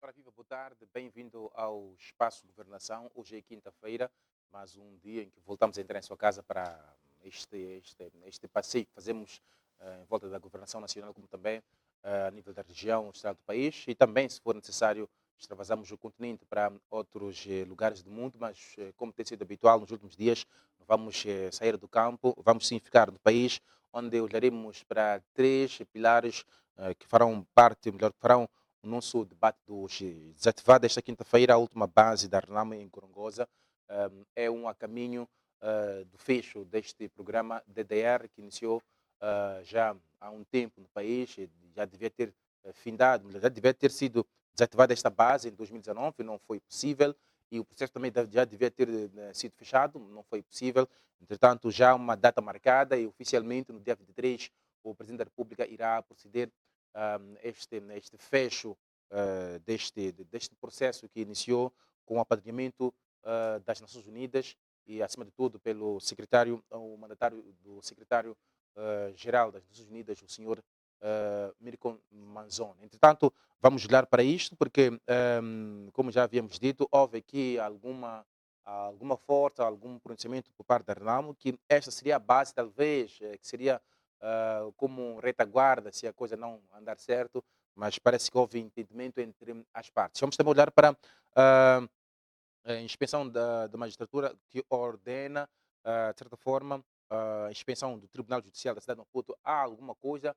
Ora, viva, boa tarde, bem-vindo ao Espaço Governação. Hoje é quinta-feira, mais um dia em que voltamos a entrar em sua casa para este passeio que fazemos em volta da governação nacional, como também a nível da região, o estado do país, e também, se for necessário, extravasamos o continente para outros lugares do mundo, mas como tem sido habitual nos últimos dias, não vamos sair do campo, vamos sim ficar no país, onde olharemos para três pilares que farão parte, melhor, que farão o nosso debate dos desativado esta quinta-feira, a última base da Renamo em Gorongosa. É um a caminho do fecho deste programa DDR, que iniciou já há um tempo no país, e já devia ter findado, já devia ter sido desativada esta base em 2019, não foi possível, e o processo também já devia ter sido fechado, não foi possível. Entretanto, já há uma data marcada e oficialmente no dia 23 o Presidente da República irá proceder este fecho deste processo que iniciou com o apadrinhamento das Nações Unidas e, acima de tudo, pelo secretário, o mandatário do secretário-geral das Nações Unidas, o senhor Mirko Manzoni. Entretanto, vamos olhar para isto porque, como já havíamos dito, houve aqui alguma força, algum pronunciamento por parte da Renamo que esta seria a base, talvez, que seria como retaguarda se a coisa não andar certo, mas parece que houve entendimento entre as partes. Vamos também olhar para ah, a inspeção da magistratura que ordena, de certa forma, a inspeção do Tribunal Judicial da cidade de Maputo. Há alguma coisa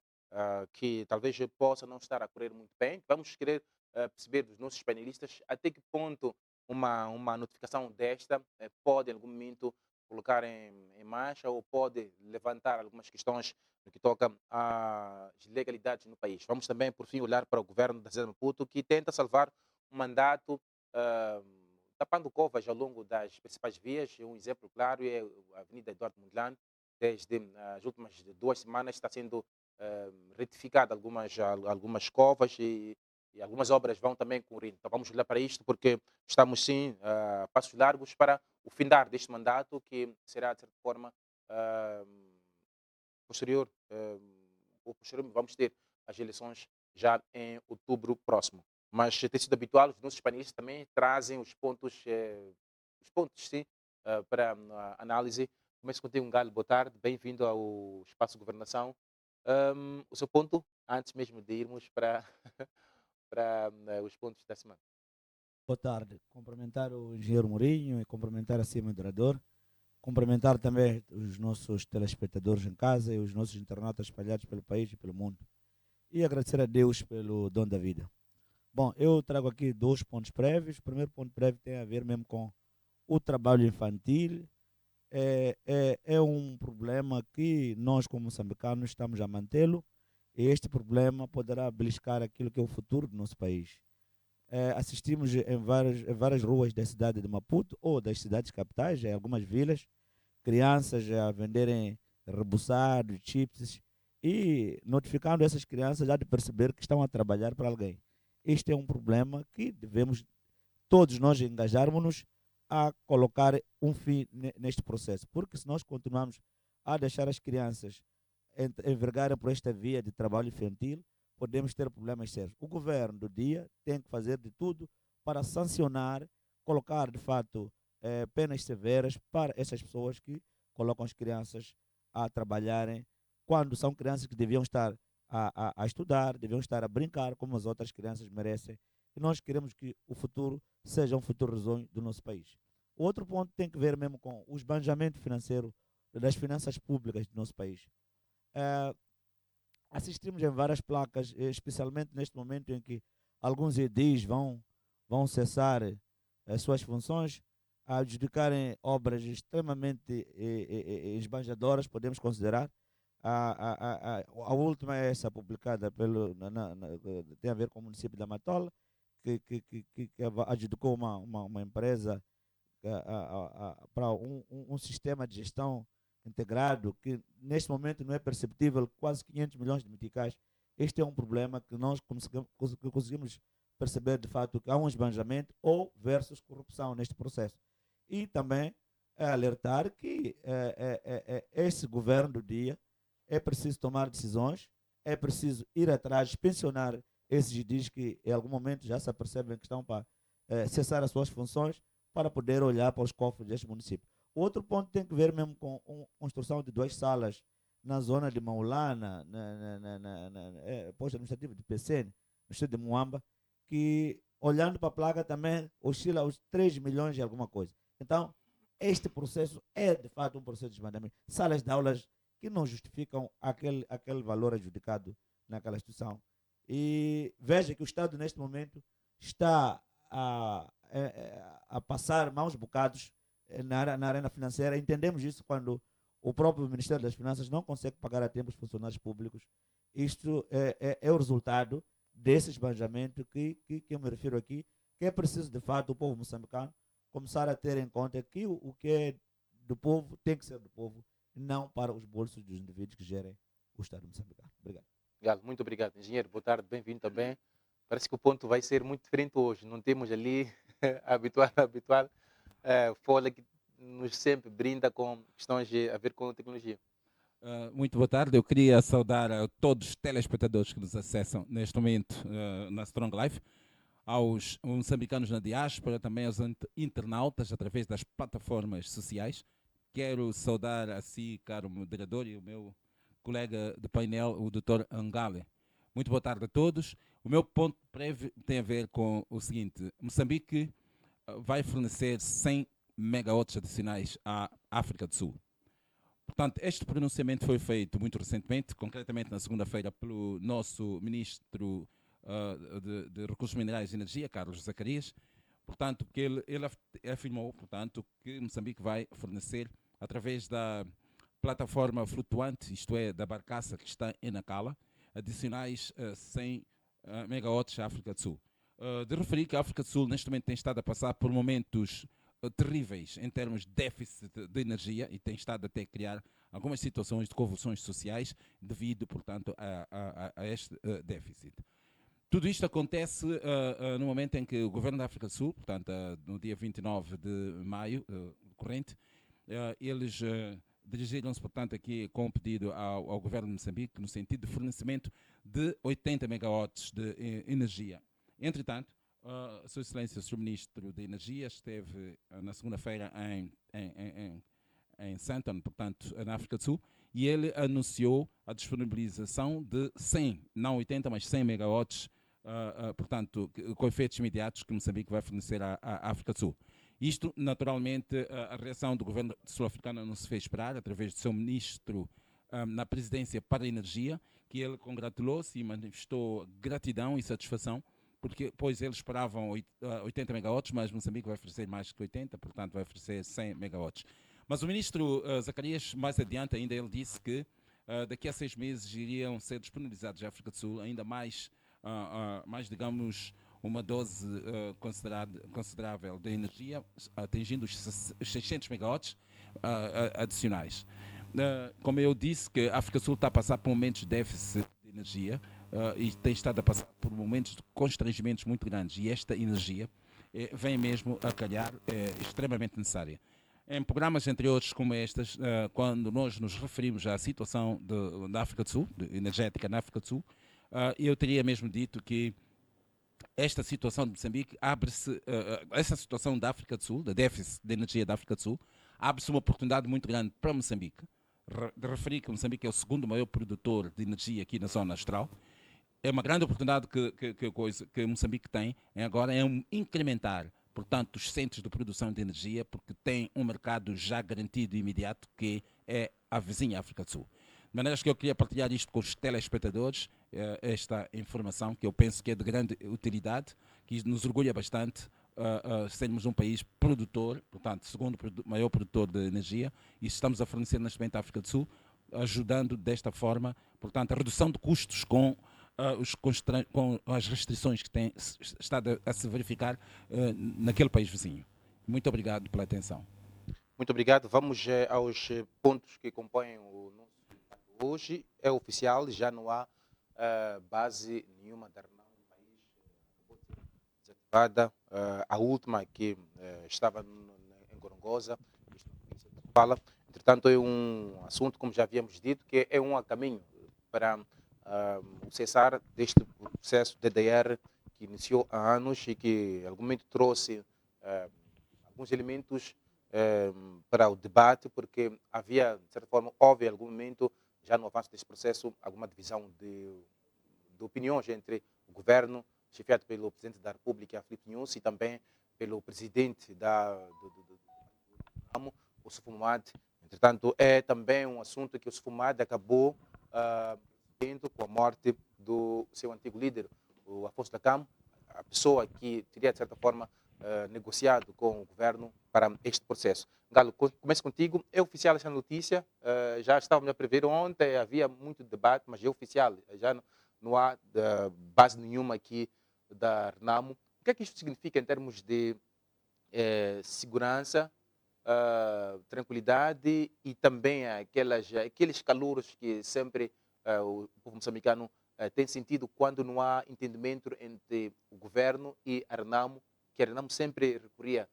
que talvez possa não estar a correr muito bem. Vamos querer perceber dos nossos painelistas até que ponto uma notificação desta pode, em algum momento, colocar em marcha ou pode levantar algumas questões no que toca às legalidades no país. Vamos também, por fim, olhar para o governo da cidade de Maputo, que tenta salvar um mandato ah, tapando covas ao longo das principais vias. Um exemplo claro é a Avenida Eduardo Mondlane. Desde as últimas 2 semanas está sendo retificada algumas covas e algumas obras vão também correndo. Então vamos olhar para isto porque estamos sim a passos largos para o findar deste mandato que será de certa forma ah, posterior, ou posterior, vamos ter as eleições já em outubro próximo. Mas tem sido habitual, os nossos painéis também trazem os pontos sim, para análise. Começo contigo, Galo, boa tarde, bem-vindo ao Espaço Governação. O seu ponto, antes mesmo de irmos para, para os pontos da semana. Boa tarde. Cumprimentar o engenheiro Mourinho e cumprimentar assim o moderador. Cumprimentar também os nossos telespectadores em casa e os nossos internautas espalhados pelo país e pelo mundo. E agradecer a Deus pelo dom da vida. Bom, eu trago aqui dois pontos prévios. O primeiro ponto prévio tem a ver mesmo com o trabalho infantil. É um problema que nós, como moçambicanos, estamos a mantê-lo. E este problema poderá beliscar aquilo que é o futuro do nosso país. Assistimos em várias ruas da cidade de Maputo ou das cidades capitais, em algumas vilas, crianças a venderem rebuçados, chips e notificando essas crianças já de perceber que estão a trabalhar para alguém. Este é um problema que devemos todos nós engajarmos-nos a colocar um fim neste processo, porque se nós continuarmos a deixar as crianças envergarem por esta via de trabalho infantil, podemos ter problemas sérios. O governo do dia tem que fazer de tudo para sancionar, colocar de fato penas severas para essas pessoas que colocam as crianças a trabalharem quando são crianças que deviam estar a estudar, deviam estar a brincar como as outras crianças merecem. E nós queremos que o futuro seja um futuro risonho do nosso país. O outro ponto tem que ver mesmo com o esbanjamento financeiro das finanças públicas do nosso país. Eh, Assistimos em várias placas, especialmente neste momento em que alguns edis vão cessar as suas funções, a adjudicarem obras extremamente esbanjadoras, podemos considerar. A última é essa publicada tem a ver com o município da Matola, que adjudicou uma empresa para um sistema de gestão integrado que neste momento não é perceptível, quase 500 milhões de meticais. Este é um problema que nós conseguimos perceber de fato que há um esbanjamento ou versus corrupção neste processo. E também alertar que esse governo do dia é preciso tomar decisões, é preciso ir atrás, pensionar esses diz que em algum momento já se apercebem que estão para cessar as suas funções para poder olhar para os cofres deste município. Outro ponto tem que ver mesmo com a construção de 2 salas na zona de Maulana, posto administrativo de PCN, no estado de Muamba, que olhando para a placa também oscila aos 3 milhões de alguma coisa. Então, este processo é de fato um processo de desmandamento. Salas de aulas que não justificam aquele valor adjudicado naquela instituição. E veja que o Estado, neste momento, está a passar maus bocados na arena financeira. Entendemos isso quando o próprio Ministério das Finanças não consegue pagar a tempo os funcionários públicos. Isto é o resultado desse esbanjamento que eu me refiro aqui, que é preciso, de fato, o povo moçambicano começar a ter em conta que o que é do povo tem que ser do povo, não para os bolsos dos indivíduos que gerem o Estado moçambicano. Obrigado. Muito obrigado, engenheiro. Boa tarde, bem-vindo também. Parece que o ponto vai ser muito diferente hoje. Não temos ali a habitual folha que nos sempre brinda com questões a ver com tecnologia. Muito boa tarde. Eu queria saudar a todos os telespectadores que nos acessam neste momento na Strong Life, aos moçambicanos na diáspora, também aos internautas através das plataformas sociais. Quero saudar a si, caro moderador, e o meu colega de painel, o Dr. Angale. Muito boa tarde a todos. O meu ponto prévio tem a ver com o seguinte: Moçambique vai fornecer 100 megawatts adicionais à África do Sul. Portanto, este pronunciamento foi feito muito recentemente, concretamente na segunda-feira, pelo nosso ministro de Recursos Minerais e Energia, Carlos Zacarias. Portanto, que ele afirmou, portanto, que Moçambique vai fornecer, através da plataforma flutuante, isto é, da barcaça que está em Nacala, adicionais 100 megawatts à África do Sul. De referir que a África do Sul, neste momento, tem estado a passar por momentos terríveis em termos de déficit de energia e tem estado até a criar algumas situações de convulsões sociais devido, portanto, a este déficit. Tudo isto acontece no momento em que o governo da África do Sul, portanto, no dia 29 de maio corrente, eles dirigiram-se, portanto, aqui com um pedido ao governo de Moçambique no sentido de fornecimento de 80 megawatts de energia. Entretanto, Sua Excelência, o Sr. Ministro de Energia, esteve na segunda-feira em Sandton, portanto, na África do Sul, e ele anunciou a disponibilização de 100, não 80, mas 100 megawatts, portanto, com efeitos imediatos que Moçambique vai fornecer à África do Sul. Isto, naturalmente, a reação do governo sul-africano não se fez esperar, através do seu ministro na presidência para a energia, que ele congratulou-se e manifestou gratidão e satisfação, porque pois eles esperavam 80 megawatts, mas Moçambique vai oferecer mais que 80, portanto vai oferecer 100 megawatts. Mas o ministro Zacarias, mais adiante ainda, ele disse que daqui a 6 meses iriam ser disponibilizados à África do Sul ainda mais digamos, uma dose considerável de energia, atingindo os 600 megawatts adicionais. Como eu disse, que a África do Sul está a passar por momentos de déficit de energia, e tem estado a passar por momentos de constrangimentos muito grandes, e esta energia vem mesmo a calhar, extremamente necessária. Em programas anteriores como estes, quando nós nos referimos à situação da África do Sul, energética na África do Sul, eu teria mesmo dito que esta situação de Moçambique abre-se, essa situação da África do Sul, da déficit de energia da África do Sul, abre-se uma oportunidade muito grande para Moçambique, de referir que Moçambique é o segundo maior produtor de energia aqui na zona austral. É uma grande oportunidade que Moçambique tem agora, é incrementar, portanto, os centros de produção de energia, porque tem um mercado já garantido e imediato, que é a vizinha África do Sul. De maneira que eu queria partilhar isto com os telespectadores, esta informação que eu penso que é de grande utilidade, que nos orgulha bastante sermos um país produtor, portanto, segundo maior produtor de energia, e estamos a fornecer neste momento à África do Sul, ajudando desta forma, portanto, a redução de custos com as restrições que tem estado a se verificar naquele país vizinho. Muito obrigado pela atenção. Muito obrigado. Vamos aos pontos que compõem o nosso debate hoje. É oficial, já não há base nenhuma da Arnau no país. Acabou de ser desativada. A última que estava em Gorongosa, fala. Entretanto, é um assunto, como já havíamos dito, que é um caminho para o cessar deste processo DDR que iniciou há anos e que, em algum momento, trouxe alguns elementos para o debate, porque havia, de certa forma, houve, em algum momento, já no avanço desse processo, alguma divisão de opiniões entre o governo, chefiado pelo presidente da República, Filipe Nyusi, e também pelo presidente do ramo, o Sufumad. Entretanto, é também um assunto que o Sufumad acabou tendo com a morte do seu antigo líder, o Afonso Dacamo, a pessoa que teria, de certa forma, negociado com o governo para este processo. Galo, começo contigo. É oficial esta notícia? Já estávamos a prever ontem, havia muito debate, mas é oficial. Já não há base nenhuma aqui da RENAMO. O que é que isto significa em termos de segurança, tranquilidade e também aqueles calouros que sempre o povo moçambicano tem sentido quando não há entendimento entre o governo e a RENAMO, que a RENAMO sempre recorria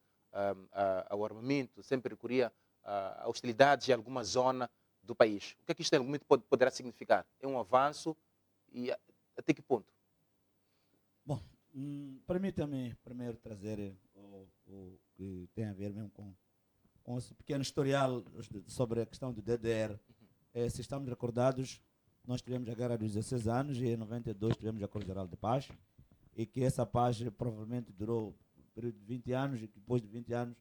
ao armamento, sempre recorria a hostilidades em alguma zona do país. O que é que isto em algum momento poderá significar? É um avanço e até que ponto? Bom, permita-me primeiro trazer o que tem a ver mesmo com esse pequeno historial sobre a questão do DDR. Se estamos recordados, nós tivemos a Guerra dos 16 anos e em 92 tivemos a Acordo Geral de Paz, e que essa paz provavelmente durou um período de 20 anos, e que depois de 20 anos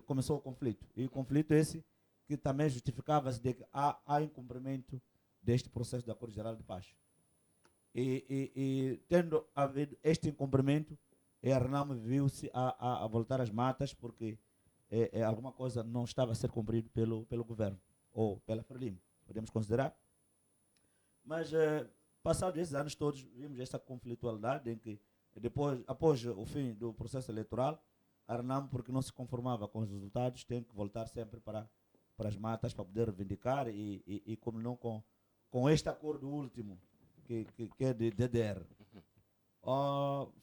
começou o conflito. E o conflito esse que também justificava-se de que há incumprimento deste processo de Acordo Geral de Paz. E tendo havido este incumprimento, a RENAMO viu-se a voltar às matas, porque alguma coisa não estava a ser cumprido pelo governo, ou pela FRELIM, podemos considerar. Mas, passados esses anos todos, vimos esta conflitualidade em que, após o fim do processo eleitoral, a RENAMO, porque não se conformava com os resultados, tem que voltar sempre para as matas para poder reivindicar e como não com este acordo último, que é de DDR.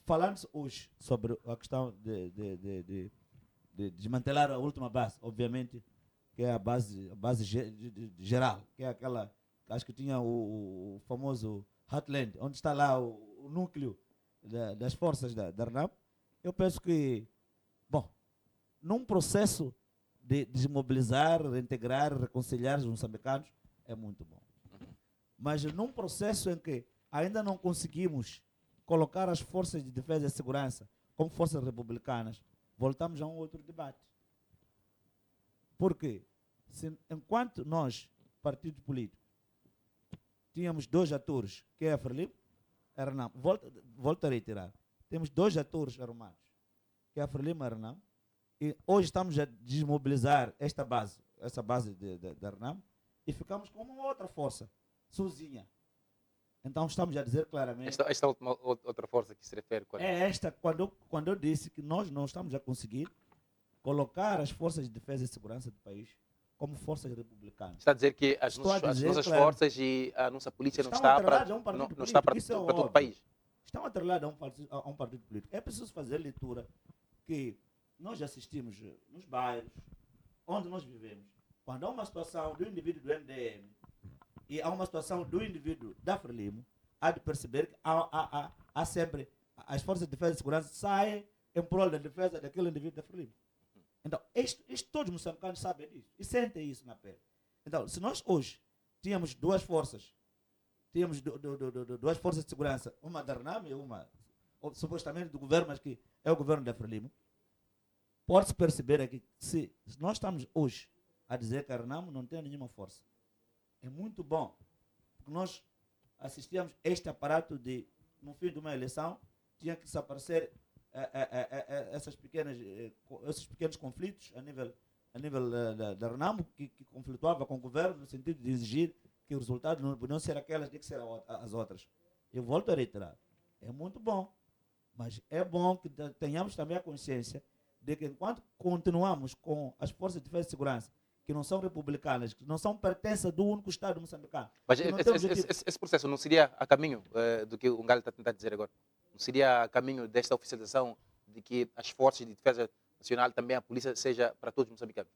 Falando hoje sobre a questão de desmantelar a última base, obviamente, que é a base geral, que é aquela, acho que tinha o famoso Heartland, onde está lá o núcleo das forças da RENAMO. Eu penso que, bom, num processo de desmobilizar, reintegrar, reconciliar os moçambicanos, é muito bom. Mas num processo em que ainda não conseguimos colocar as forças de defesa e segurança como forças republicanas, voltamos a um outro debate. Porque enquanto nós, partidos políticos, tínhamos dois atores, que é a FRELIM, a RENAMO, volto a reiterar, temos dois atores armados, que é a FRELIM e a RENAMO, e hoje estamos a desmobilizar essa base da RENAMO, e ficamos com uma outra força, sozinha. Então estamos a dizer claramente... Esta outra força que se refere... quando eu disse que nós não estamos a conseguir colocar as forças de defesa e segurança do país como forças republicanas. Está a dizer que as nossas forças e a nossa polícia não está para todo o país? Estão atreladas a um partido político. É preciso fazer leitura que nós assistimos nos bairros onde nós vivemos. Quando há uma situação do indivíduo do MDM e há uma situação do indivíduo da FRELIM, há de perceber que há sempre as forças de defesa e segurança saem em prol da defesa daquele indivíduo da FRELIM. Então, todos os moçambicanos sabem disso e sentem isso na pele. Então, se nós hoje tínhamos duas forças, duas forças de segurança, uma da RENAMO e uma supostamente do governo, mas que é o governo da FRELIM, pode-se perceber aqui que se nós estamos hoje a dizer que a RENAMO não tem nenhuma força, é muito bom, porque nós assistíamos este aparato de, no fim de uma eleição, tinha que desaparecer esses pequenos conflitos a nível da RENAMO, que conflituava com o governo no sentido de exigir que os resultados não podiam ser aquelas de que serão as outras. Eu volto a reiterar, é muito bom, mas é bom que tenhamos também a consciência de que enquanto continuamos com as forças de defesa e segurança que não são republicanas, que não são pertença do único Estado moçambicano. Mas esse processo não seria a caminho do que o Ngalo está tentando dizer agora? Não seria a caminho desta oficialização de que as forças de defesa nacional, também a polícia, seja para todos os moçambicanos?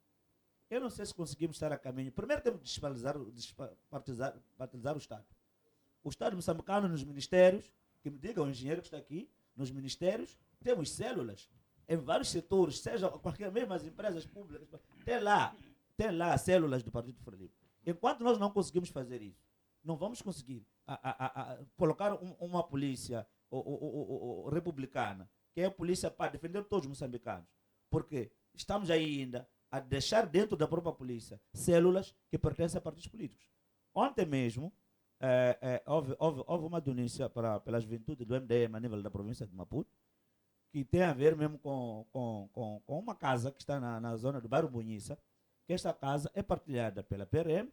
Eu não sei se conseguimos estar a caminho. Primeiro temos de despartilizar o Estado. O Estado moçambicano nos ministérios Que me diga o engenheiro que está aqui, nos ministérios, temos células em vários setores, seja qualquer mesmo as empresas públicas, tem lá células do Partido Frelimo. Enquanto nós não conseguimos fazer isso, não vamos conseguir colocar uma polícia republicana, que é a polícia para defender todos os moçambicanos, porque estamos ainda a deixar dentro da própria polícia células que pertencem a partidos políticos. Ontem mesmo, houve uma denúncia pela juventude do MDM a nível da província de Maputo, que tem a ver mesmo com uma casa que está na zona do bairro Bonhiça, que esta casa é partilhada pela PRM,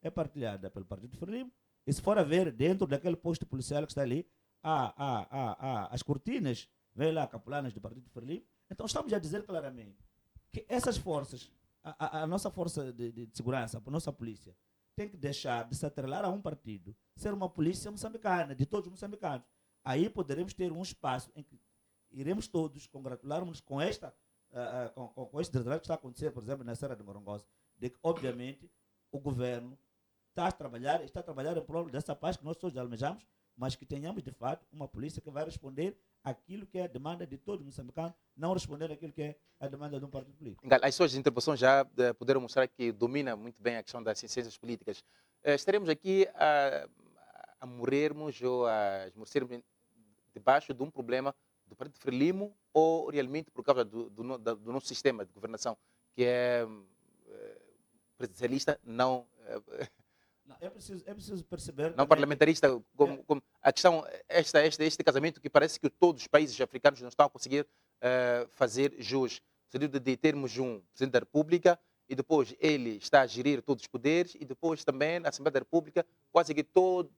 é partilhada pelo Partido Frelimo, e se for a ver dentro daquele posto policial que está ali, as cortinas, vem lá capulanas do Partido Frelimo. Então estamos a dizer claramente que essas forças, a nossa força de segurança, a nossa polícia, tem que deixar de se atrelar a um partido, ser uma polícia moçambicana, de todos os moçambicanos. Aí poderemos ter um espaço em que iremos todos congratular-nos com este desastre que está a acontecer, por exemplo, na Serra de Morongosa, de que, obviamente, o governo está a trabalhar em prol dessa paz que nós todos almejamos, mas que tenhamos, de fato, uma polícia que vai responder aquilo que é a demanda de todos os moçambicanos, não responder aquilo que é a demanda de um partido político. As suas intervenções já puderam mostrar que domina muito bem a questão das ciências políticas. Estaremos aqui a morrermos ou a esmorecermos debaixo de um problema do Partido Frelimo ou realmente por causa do nosso sistema de governação, que é presidencialista, não... É preciso perceber... Não parlamentarista, como a questão, este casamento que parece que todos os países africanos não estão a conseguir fazer jus. No sentido de termos um Presidente da República e depois ele está a gerir todos os poderes e depois também na Assembleia da República, quase que todos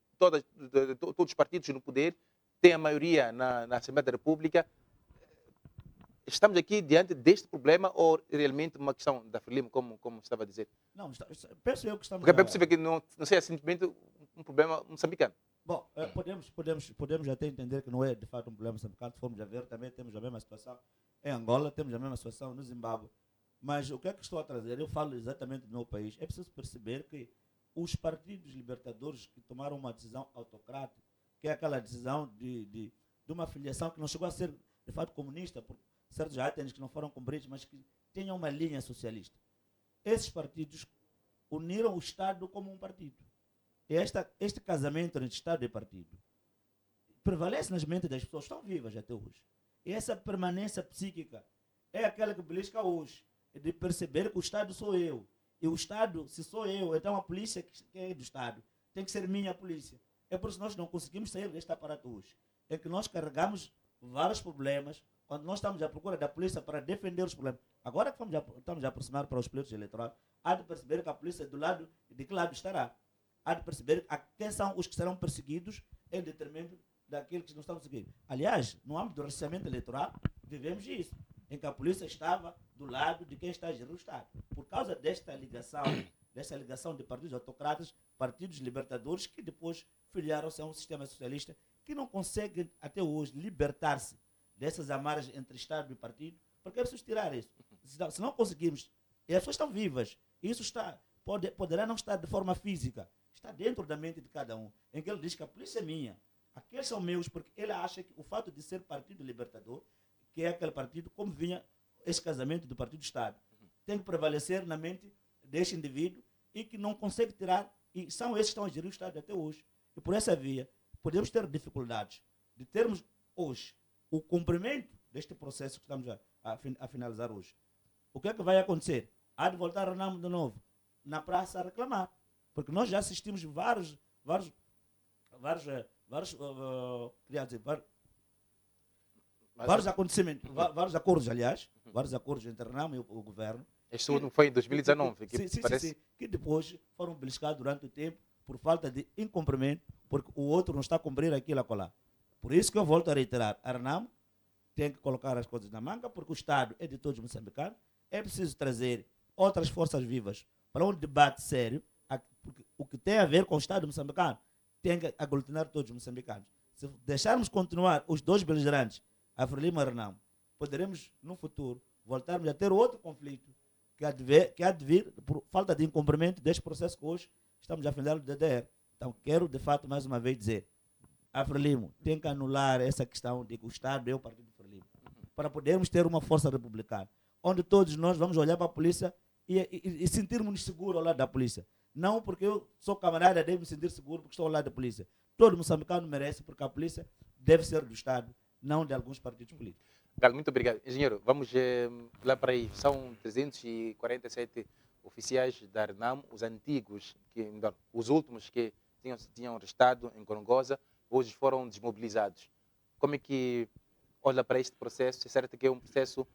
os partidos no poder têm a maioria na Assembleia da República. Estamos aqui diante deste problema ou realmente uma questão da Frelimo, como estava a dizer? Não, penso eu que estamos... Porque é possível que não seja simplesmente um problema moçambicano. Bom, podemos até entender que não é de fato um problema moçambicano. Se formos a ver, também temos a mesma situação em Angola, temos a mesma situação no Zimbábue. Mas o que é que estou a trazer? Eu falo exatamente do meu país. É preciso perceber que os partidos libertadores que tomaram uma decisão autocrática, que é aquela decisão de uma filiação que não chegou a ser de fato comunista, por certos átenes que não foram cumpridos, mas que tenham uma linha socialista. Esses partidos uniram o Estado como um partido. E este casamento entre Estado e partido prevalece nas mentes das pessoas, estão vivas até hoje. E essa permanência psíquica é aquela que belisca hoje, de perceber que o Estado sou eu. E o Estado, se sou eu, então a polícia que é do Estado tem que ser minha polícia. É por isso que nós não conseguimos sair deste aparato hoje. É que nós carregamos vários problemas quando nós estamos à procura da polícia para defender os problemas. Agora que estamos a aproximar para os plenos eleitorais, há de perceber que a polícia de que lado estará. Há de perceber quem são os que serão perseguidos em detrimento daqueles que não estão seguindo. Aliás, no âmbito do recenseamento eleitoral, vivemos isso, em que a polícia estava do lado de quem está a gerir o Estado. Por causa desta ligação de partidos autocratas, partidos libertadores, que depois filiaram-se a um sistema socialista que não consegue até hoje libertar-se dessas amarras entre Estado e partido, porque é preciso tirar isso. Se não conseguirmos, e as pessoas estão vivas, isso poderá não estar de forma física, está dentro da mente de cada um, em que ele diz que a polícia é minha, aqueles são meus, porque ele acha que o fato de ser partido libertador, que é aquele partido, como vinha esse casamento do partido Estado, tem que prevalecer na mente deste indivíduo e que não consegue tirar, e são esses que estão a gerir o Estado até hoje. E por essa via, podemos ter dificuldades de termos hoje o cumprimento deste processo que estamos a finalizar hoje. O que é que vai acontecer? Há de voltar a Renamo de novo na praça a reclamar, porque nós já assistimos vários acontecimentos, vários acordos, aliás, vários acordos entre Renamo e o governo. Este último foi em 2019, sim, que depois foram beliscados durante o tempo por falta de incumprimento, porque o outro não está a cumprir aquilo a colar. Por isso que eu volto a reiterar, a Renamo tem que colocar as coisas na manga, porque o Estado é de todos os moçambicanos, é preciso trazer outras forças vivas para um debate sério, porque o que tem a ver com o Estado moçambicano tem que aglutinar todos os moçambicanos. Se deixarmos continuar os dois beligerantes, a Frelimo e a Renamo, poderemos, no futuro, voltarmos a ter outro conflito que há de vir por falta de incumprimento deste processo que hoje estamos a finalizar do DDR. Então, quero, de fato, mais uma vez dizer, a Frelimo tem que anular essa questão de que o Estado é o partido Frelimo, para podermos ter uma força republicana, onde todos nós vamos olhar para a polícia e sentirmos-nos seguros ao lado da polícia. Não porque eu sou camarada, devo me sentir seguro porque estou ao lado da polícia. Todo moçambicano merece, porque a polícia deve ser do Estado, não de alguns partidos políticos. Gal, muito obrigado. Engenheiro, vamos lá para aí. São 347 oficiais da RENAM, os antigos, os últimos que tinham restado em Gorongosa, hoje foram desmobilizados. Como é que olha para este processo? É certo que é um processo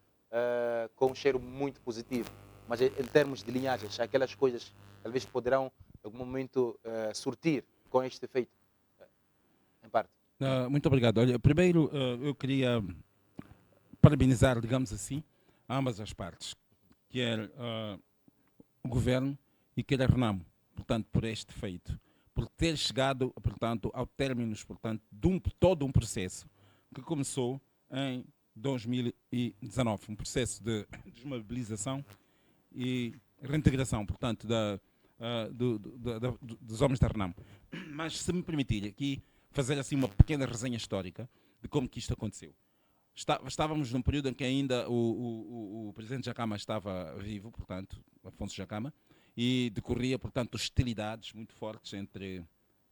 com um cheiro muito positivo, mas em termos de linhagens, aquelas coisas talvez poderão, em algum momento, surtir com este efeito, em parte. Muito obrigado. Olha, primeiro eu queria parabenizar, digamos assim, ambas as partes, quer o governo e quer a RENAMO, portanto, por este feito, por ter chegado, portanto, ao término, portanto, de todo um processo que começou em 2019, um processo de desmobilização e reintegração, portanto, dos homens da RENAMO. Mas, se me permitir aqui fazer assim uma pequena resenha histórica de como que isto aconteceu. Estávamos num período em que ainda o presidente Jacama estava vivo, portanto, Afonso Jacama, e decorria, portanto, hostilidades muito fortes entre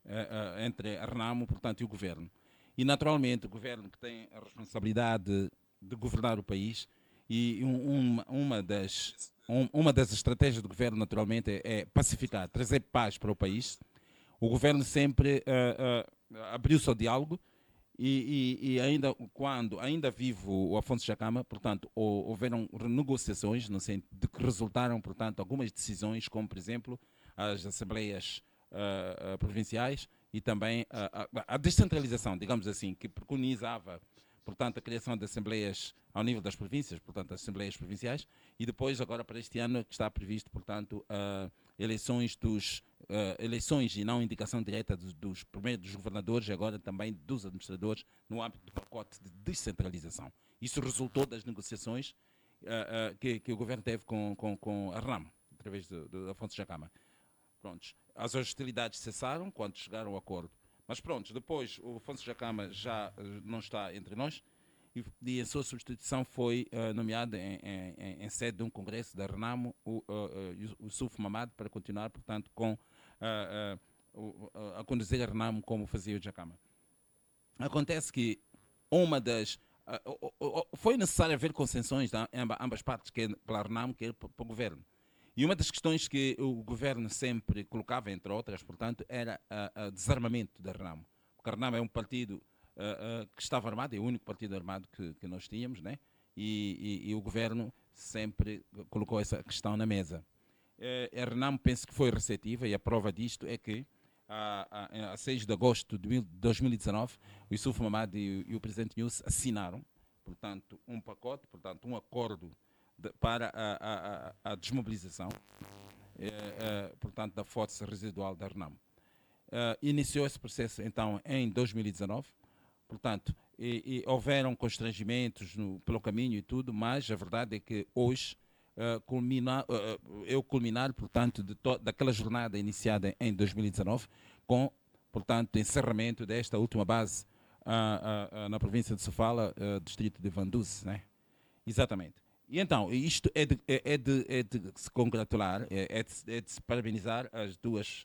a RENAMO, portanto, e o governo. E, naturalmente, o governo que tem a responsabilidade de governar o país, e uma das estratégias do governo, naturalmente, é pacificar, trazer paz para o país. O governo sempre abriu-se ao diálogo, e ainda quando ainda vivo o Afonso Jacama, portanto, houveram renegociações no sentido de que resultaram, portanto, algumas decisões, como por exemplo as assembleias provinciais e também a descentralização, digamos assim, que preconizava, portanto, a criação de assembleias ao nível das províncias, portanto, as assembleias provinciais, e depois agora para este ano que está previsto, portanto, eleições e não indicação direta primeiro dos governadores e agora também dos administradores no âmbito do pacote de descentralização. Isso resultou das negociações que o governo teve com a RENAMO, através de Afonso Jacama. Prontos. As hostilidades cessaram quando chegaram ao acordo. Mas pronto, depois o Afonso Jacama já não está entre nós e a sua substituição foi nomeada em sede de um congresso da RENAMO, o Yusuf Mamad, para continuar, portanto, a conduzir a RENAMO como fazia o Jacama. Acontece que foi necessário haver concessões de ambas partes, quer pela RENAMO, quer para o governo. E uma das questões que o governo sempre colocava, entre outras, portanto, era o desarmamento da RENAMO. Porque a RENAMO é um partido que estava armado, é o único partido armado que nós tínhamos, né? E o governo sempre colocou essa questão na mesa. A RENAMO penso que foi receptiva e a prova disto é que a 6 de agosto de 2019 o Yusuf Mamad e o presidente Nus assinaram, portanto, um pacote, portanto, um acordo para a desmobilização, portanto, da força residual da RENAMO. Iniciou esse processo, então, em 2019, portanto, e houveram constrangimentos pelo caminho e tudo, mas a verdade é que hoje culminar, portanto, daquela jornada iniciada em 2019, com, portanto, encerramento desta última base na província de Sofala, distrito de Vanduze, né? Exatamente. E então, isto é de se congratular, é de se parabenizar as duas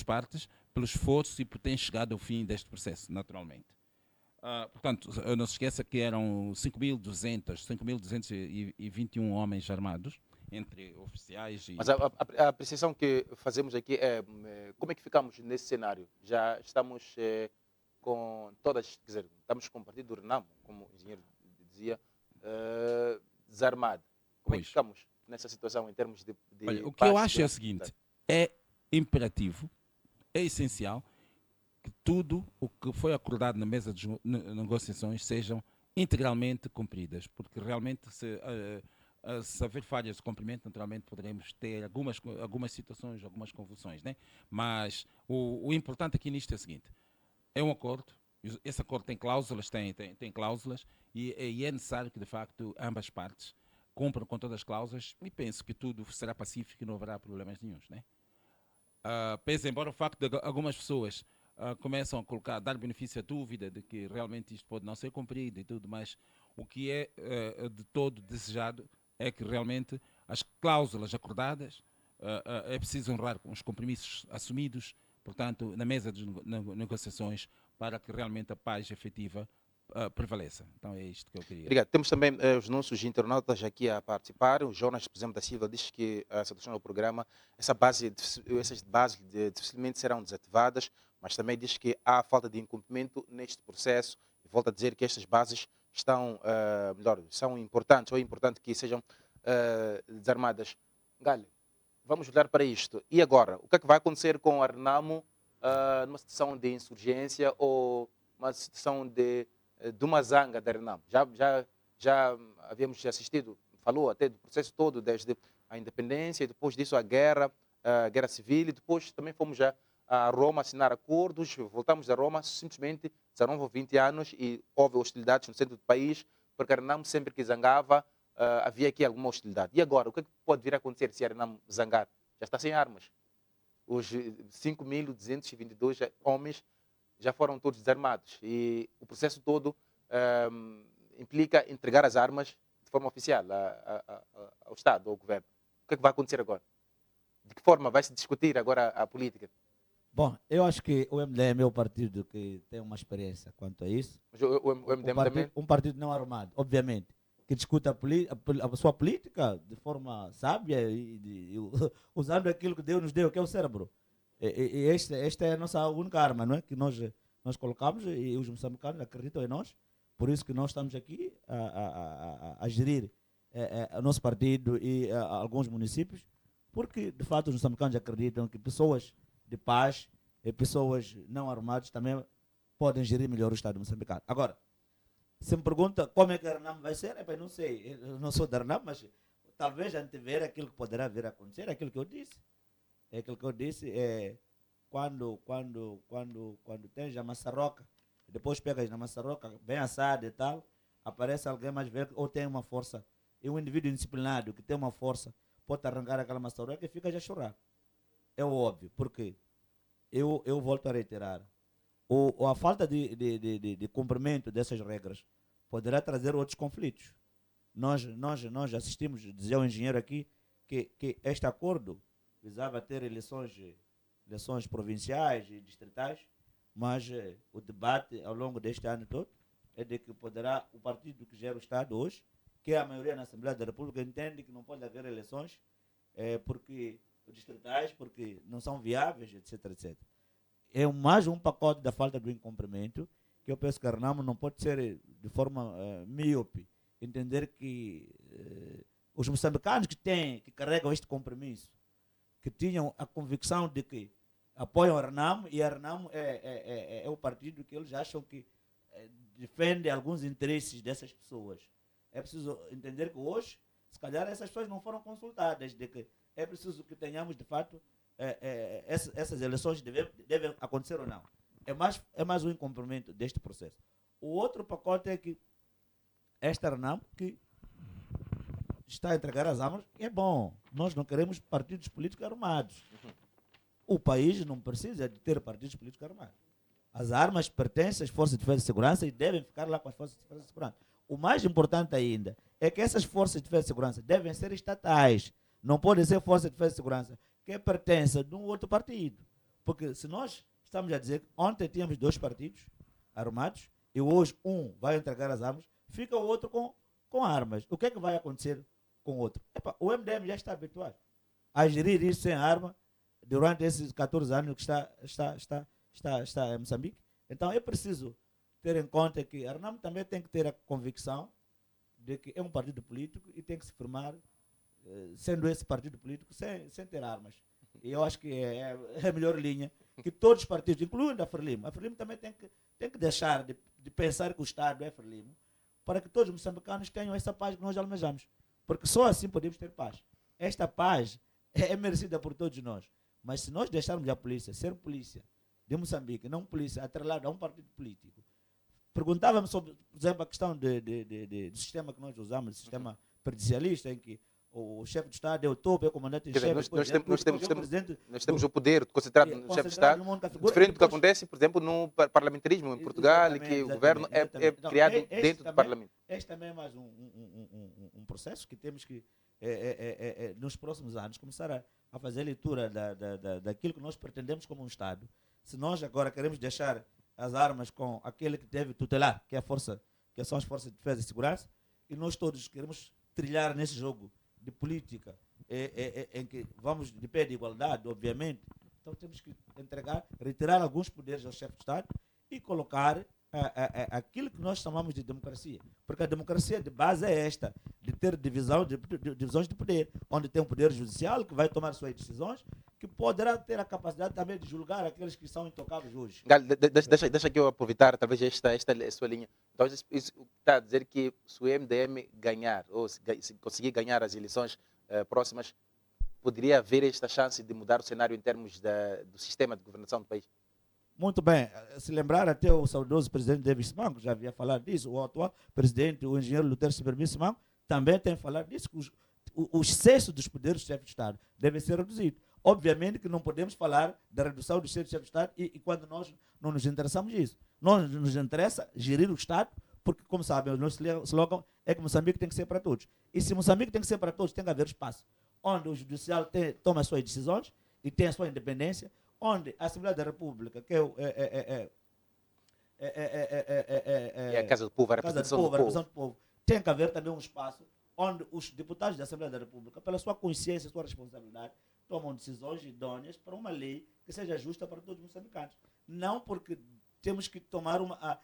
partes pelo esforço e por terem chegado ao fim deste processo, naturalmente. Portanto, não se esqueça que eram 5.221 homens armados, entre oficiais e... Mas a apreciação que fazemos aqui é como é que ficamos nesse cenário? Já estamos com todas, quer dizer, estamos com o partido do RENAMO, como o engenheiro dizia, desarmado. Como é que ficamos nessa situação em termos de Olha, o que eu acho é o seguinte, é imperativo, é essencial que tudo o que foi acordado na mesa de negociações sejam integralmente cumpridas, porque realmente se haver falhas de cumprimento, naturalmente poderemos ter algumas situações, algumas convulsões, né? Mas o importante aqui nisto é o seguinte, é um acordo, esse acordo tem cláusulas, tem cláusulas, e é necessário que de facto ambas partes cumpram com todas as cláusulas, e penso que tudo será pacífico e não haverá problemas nenhuns, né? Penso, embora o facto de algumas pessoas começam a dar benefício à dúvida de que realmente isto pode não ser cumprido e tudo mais. O que é de todo desejado é que realmente as cláusulas acordadas é preciso honrar com os compromissos assumidos, portanto, na mesa de negociações, para que realmente a paz efetiva prevaleça. Então é isto que eu queria. Obrigado. Temos também os nossos internautas aqui a participar. O Jonas, por exemplo, da Silva, diz que a solução ao programa, essas bases dificilmente serão desativadas, mas também diz que há falta de incumprimento neste processo. E volta a dizer que estas bases estão, melhor, são importantes, ou é importante que sejam desarmadas. Galho, vamos olhar para isto. E agora, o que é que vai acontecer com a Renamo numa situação de insurgência ou uma situação de uma zanga da Renamo? Já havíamos assistido, falou até do processo todo, desde a independência, e depois disso a guerra civil, e depois também fomos a Roma assinar acordos, voltamos a Roma, simplesmente já não houve 20 anos e houve hostilidades no centro do país, porque a Renamo sempre que zangava, havia aqui alguma hostilidade. E agora, o que é que pode vir a acontecer se a Renamo zangar? Já está sem armas. Os 5.222 homens já foram todos desarmados e o processo todo implica entregar as armas de forma oficial ao Estado, ao governo. O que é que vai acontecer agora? De que forma vai se discutir agora a política? Bom, eu acho que o MDM é o partido que tem uma experiência quanto a isso. Mas o MDM também? Um partido não armado, obviamente, que discute a sua política de forma sábia e usando aquilo que Deus nos deu, que é o cérebro. E esta é a nossa única arma, não é? Que nós colocamos e os moçambicanos acreditam em nós. Por isso que nós estamos aqui a gerir o nosso partido e alguns municípios, porque de fato os moçambicanos acreditam que pessoas de paz e pessoas não armadas também podem gerir melhor o Estado moçambicano. Agora, se me pergunta como é que a Renamo vai ser, eu não sei, eu não sou da Renamo, mas talvez antever aquilo que poderá vir a acontecer, aquilo que eu disse. Aquilo que eu disse é quando tens a maçaroca, depois pegas na maçaroca, bem assada e tal, aparece alguém mais velho ou tem uma força, e um indivíduo indisciplinado que tem uma força pode arrancar aquela maçaroca e fica a chorar. É óbvio, porque eu volto a reiterar, a falta de cumprimento dessas regras poderá trazer outros conflitos. Nós assistimos, dizia o engenheiro aqui, que este acordo visava ter eleições provinciais e distritais, mas o debate ao longo deste ano todo é de que poderá o partido que gera o Estado hoje, que é a maioria na Assembleia da República, entende que não pode haver eleições porque distritais, porque não são viáveis, etc, etc. É mais um pacote da falta do incumprimento, que eu penso que a Renamo não pode ser de forma míope, entender que os moçambicanos que carregam este compromisso, que tinham a convicção de que apoiam a Renamo, e a Renamo é o partido que eles acham que defende alguns interesses dessas pessoas. É preciso entender que hoje, se calhar, essas pessoas não foram consultadas, de que é preciso que tenhamos, de fato, essas eleições devem acontecer ou não. É mais um incumprimento deste processo. O outro pacote é que esta Renamo, que está a entregar as armas, é bom. Nós não queremos partidos políticos armados. O país não precisa de ter partidos políticos armados. As armas pertencem às forças de defesa e segurança e devem ficar lá com as forças de defesa e segurança. O mais importante ainda é que essas forças de defesa e segurança devem ser estatais. Não podem ser forças de defesa e segurança que pertencem de um outro partido. Porque se nós estamos a dizer que ontem tínhamos 2 partidos armados e hoje um vai entregar as armas, fica o outro com armas. O que é que vai acontecer com o outro? O MDM já está habituado a gerir isso sem arma durante esses 14 anos que está em Moçambique. Então é preciso ter em conta que a Renamo também tem que ter a convicção de que é um partido político e tem que se formar sendo esse partido político sem ter armas. E eu acho que é a melhor linha que todos os partidos, incluindo a Frelimo também tem que deixar de pensar que o Estado é Frelimo, para que todos os moçambicanos tenham essa paz que nós almejamos. Porque só assim podemos ter paz. Esta paz é merecida por todos nós. Mas se nós deixarmos a polícia ser polícia de Moçambique, não polícia atrelada a um partido político, perguntava-me sobre, por exemplo, a questão do sistema que nós usamos, do sistema presidencialista, em que o chefe de Estado é o topo, é o comandante em Quer dizer, chefe. nós temos o poder concentrado no chefe de Estado, diferente do que acontece, por exemplo, no parlamentarismo em Portugal, em que o governo é Então, criado dentro do parlamento. Este também é mais um processo que temos que, nos próximos anos, começar a fazer leitura daquilo que nós pretendemos como um Estado. Se nós agora queremos deixar as armas com aquele que deve tutelar, que são as forças de defesa e segurança, e nós todos queremos trilhar nesse jogo de política em que vamos de pé de igualdade, obviamente, então temos que retirar alguns poderes ao chefe de Estado e colocar aquilo que nós chamamos de democracia. Porque a democracia de base é esta, de ter divisões de poder, onde tem um poder judicial que vai tomar suas decisões, que poderá ter a capacidade também de julgar aqueles que são intocáveis hoje. Deixa que eu aproveitar talvez esta sua linha. Então, isso está a dizer que se o MDM ganhar, ou se conseguir ganhar as eleições próximas, poderia haver esta chance de mudar o cenário em termos do sistema de governação do país? Muito bem. Se lembrar, até o saudoso presidente Davis Manco já havia falado disso, o atual presidente, o engenheiro Lutero Silveira Manco, também tem falado disso, que o excesso dos poderes do chefe de Estado deve ser reduzido. Obviamente que não podemos falar da redução dos chefe de Estado e quando nós não nos interessamos disso. Nós nos interessa gerir o Estado, porque, como sabem, o nosso slogan é que Moçambique tem que ser para todos. E se Moçambique tem que ser para todos, tem que haver espaço, onde o judicial toma as suas decisões e tem a sua independência, onde a Assembleia da República, que é a Casa do Povo, a representação do povo, tem que haver também um espaço onde os deputados da Assembleia da República, pela sua consciência e sua responsabilidade, tomam decisões idôneas para uma lei que seja justa para todos os moçambicanos. Não porque temos que tomar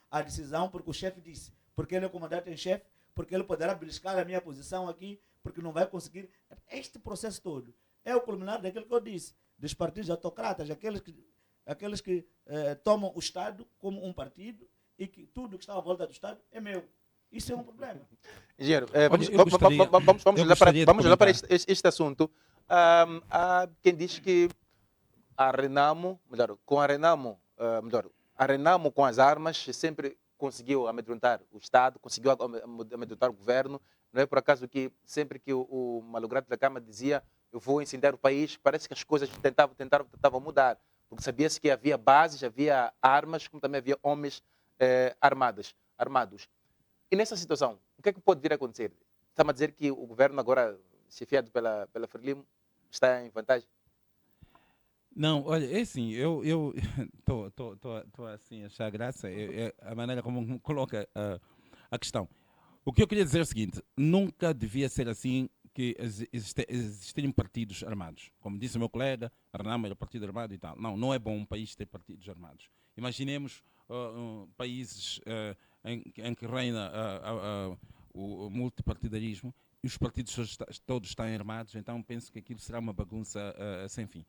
a decisão porque o chefe disse, porque ele é o comandante em chefe, porque ele poderá beliscar a minha posição aqui, porque não vai conseguir. Este processo todo é o culminar daquilo que eu disse, dos partidos autocratas, aqueles que tomam o Estado como um partido e que tudo que está à volta do Estado é meu. Isso é um problema. Engenheiro, vamos olhar para este assunto. Há quem diz que a Renamo com as armas sempre conseguiu amedrontar o Estado, conseguiu amedrontar o governo. Não é por acaso que sempre que o malogrado da Câmara dizia eu vou incendiar o país, parece que as coisas tentavam mudar. Porque sabia-se que havia bases, havia armas, como também havia homens armados. E nessa situação, o que é que pode vir a acontecer? Está-me a dizer que o governo agora, chefiado pela Frelimo, está em vantagem? Não, olha, é assim, eu estou assim a achar graça, a maneira como coloca a questão. O que eu queria dizer é o seguinte, nunca devia ser assim que existirem partidos armados. Como disse o meu colega, a Renamo era partido armado e tal. Não é bom um país ter partidos armados. Imaginemos países em que reina o multipartidarismo e os partidos todos estão armados, então penso que aquilo será uma bagunça sem fim.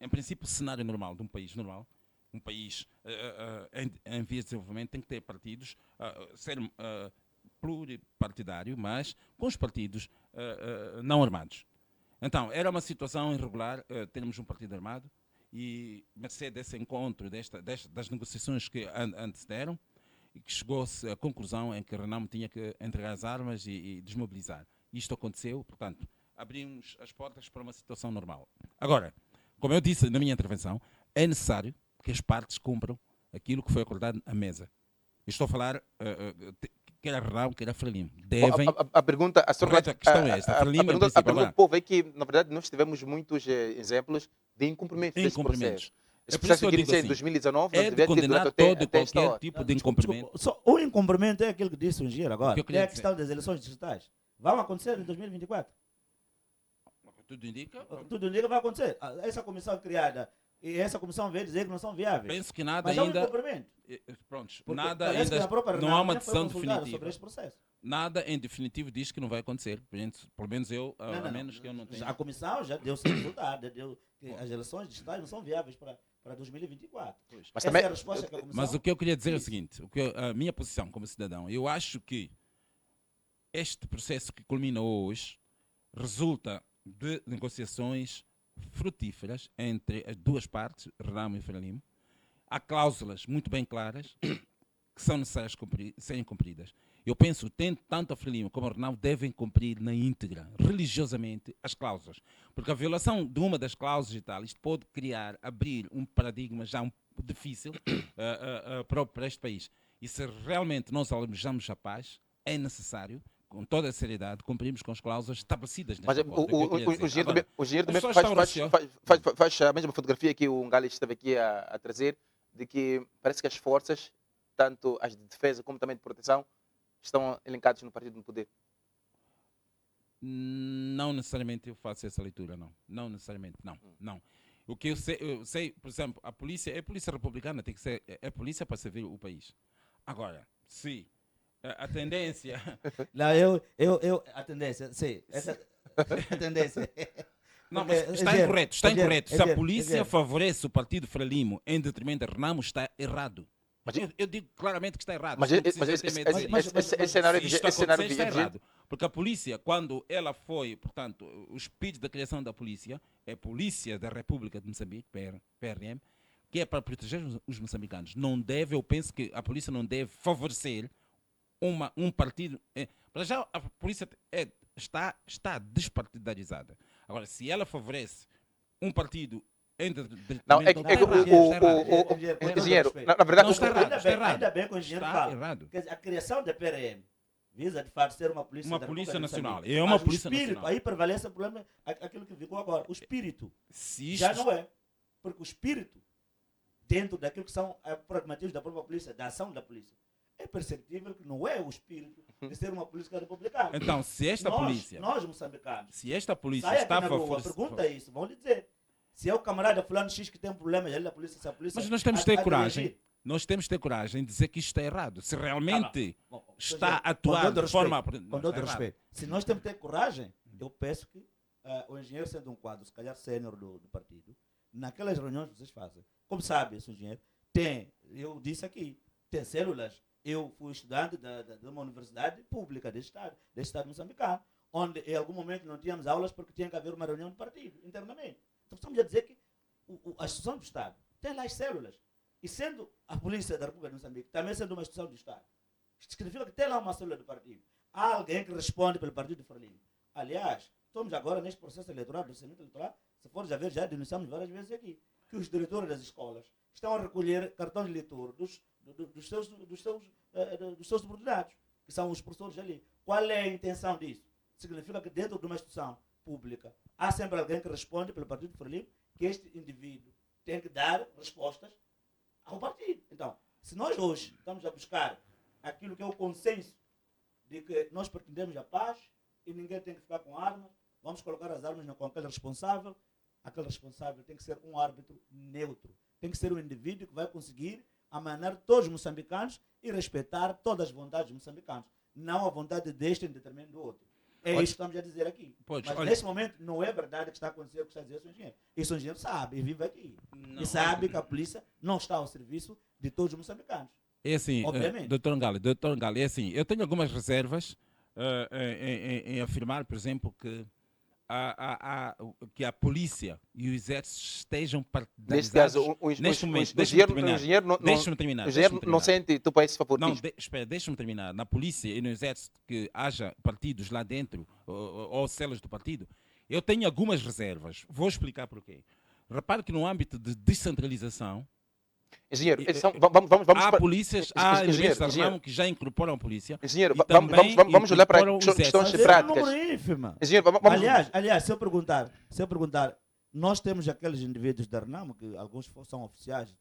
Em princípio, o cenário normal de um país normal, um país em vias de desenvolvimento, tem que ter partidos, ser pluripartidário, mas com os partidos não armados. Então, era uma situação irregular termos um partido armado e, mercê desse encontro, das negociações que antecederam, e que chegou-se à conclusão em que Renamo tinha que entregar as armas e desmobilizar. Isto aconteceu, portanto, abrimos as portas para uma situação normal. Agora, como eu disse na minha intervenção, é necessário que as partes cumpram aquilo que foi acordado à mesa. Eu estou a falar, quer a Renamo, quer a Frelimo. Devem... A pergunta... A questão é esta. A pergunta do povo é que, na verdade, nós tivemos muitos exemplos de incumprimento desse processo. Esse processo que iniciou em 2019 é de condenar todo qualquer tipo de incumprimento. O incumprimento é aquilo que disse o engenheiro agora. É a questão das eleições distritais. Vão acontecer em 2024. Tudo indica que vai acontecer. Essa comissão criada e essa comissão veio dizer que não são viáveis. Penso que nada mas ainda... é um incumprimento. Pronto, nada ainda... Não há uma decisão definitiva. Sobre este processo. Nada em definitivo diz que não vai acontecer. Pelo menos eu, a menos que eu não tenha... A comissão já deu seu resultado. As eleições distritais não são viáveis para 2024. Mas, também, é a resposta que a comissão... Mas o que eu queria dizer é o seguinte, a minha posição como cidadão, eu acho que este processo que culmina hoje resulta de negociações frutíferas entre as duas partes, Renamo e Frelimo. Há cláusulas muito bem claras que são necessárias serem cumpridas. Eu penso, tanto a Frelimo como a Renamo devem cumprir na íntegra, religiosamente, as cláusulas. Porque a violação de uma das cláusulas e tal, isto pode abrir um paradigma já difícil para este país. E se realmente nós almejamos a paz, é necessário, com toda a seriedade, cumprirmos com as cláusulas estabelecidas Mas neste acordo. o engenheiro também pessoas estão faz a mesma fotografia que o Ngali esteve aqui a trazer, de que parece que as forças, tanto as de defesa como também de proteção, estão elencados no partido no poder. Não necessariamente eu faço essa leitura, não. Não necessariamente, não. O que eu sei, por exemplo, a polícia republicana, tem que ser, é polícia para servir o país. Agora, se a tendência... Não, a tendência, sim, essa a tendência. Não, mas está incorreto, está incorreto. Se a polícia favorece o partido Frelimo em detrimento da Renamo, está errado. Mas eu digo claramente que está errado. Mas esse cenário está errado. Porque a polícia, quando ela foi, portanto, o espírito da criação da polícia, é a Polícia da República de Moçambique, PRM, que é para proteger os moçambicanos. Não deve, eu penso que a polícia não deve favorecer um partido. Para já, a polícia está despartidarizada. Agora, se ela favorece um partido não, é que o engenheiro, na verdade, não está errado. Ainda bem que o engenheiro fala. Errado. A criação da PRM visa, de fato, ser uma polícia nacional. É uma polícia nacional. Aí prevalece o problema, aquilo que ficou agora. O espírito já não é. Porque o espírito, dentro daquilo que são pragmatismos da própria polícia, da ação da polícia, é perceptível que não é o espírito de ser uma polícia republicana. Então, se esta polícia... Nós, moçambicanos, se esta polícia sai está aqui na rua, pergunta isso, vão lhe dizer. Se é o camarada fulano X que tem um problema, ele da polícia, se a polícia... Mas nós temos que ter coragem. Nós temos que ter coragem de dizer que isto está errado. Se realmente está a atuar de forma... Com todo respeito. Se nós temos que ter coragem, eu peço que o engenheiro, sendo um quadro, se calhar sênior do partido, naquelas reuniões que vocês fazem, como sabe esse engenheiro, eu disse aqui, tem células. Eu fui estudante de uma universidade pública deste estado moçambicano, onde em algum momento não tínhamos aulas porque tinha que haver uma reunião de partido, internamente. Então estamos a dizer que a instituição do Estado tem lá as células. E sendo a polícia da República de Moçambique, também sendo uma instituição do Estado, isto significa que tem lá uma célula do partido. Há alguém que responde pelo partido de Frelimo. Aliás, estamos agora neste processo eleitoral, do procedimento eleitoral, se fores a ver, já denunciamos várias vezes aqui, que os diretores das escolas estão a recolher cartões de leitor dos seus subordinados, que são os professores ali. Qual é a intenção disso? Significa que dentro de uma instituição pública há sempre alguém que responde pelo partido de Frelimo, que este indivíduo tem que dar respostas ao partido. Então, se nós hoje estamos a buscar aquilo que é o consenso de que nós pretendemos a paz e ninguém tem que ficar com armas, vamos colocar as armas com aquele responsável tem que ser um árbitro neutro. Tem que ser um indivíduo que vai conseguir amanar todos os moçambicanos e respeitar todas as vontades dos moçambicanos, não a vontade deste em detrimento do outro. É isso que estamos a dizer aqui. Mas nesse momento não é verdade que está acontecendo o que está a dizer o engenheiro. Isso o engenheiro sabe e vive aqui. E sabe que a polícia não está ao serviço de todos os moçambicanos. É assim, obviamente. Dr. Ngali, é assim, eu tenho algumas reservas em afirmar, por exemplo, que a polícia e o exército estejam partidarizados. Neste momento, deixa-me terminar. O engenheiro não sente tu para esse favoritismo. Não, espera, deixa-me terminar. Na polícia e no exército que haja partidos lá dentro, ou células do partido, eu tenho algumas reservas. Vou explicar porquê. Repare que no âmbito de descentralização, engenheiro, há polícias, há elementos da Renamo que já incorporam a polícia. Engenheiro, vamos olhar para questões práticas. Engenheiro, aliás, se eu perguntar, nós temos aqueles indivíduos da Renamo, que alguns são oficiais.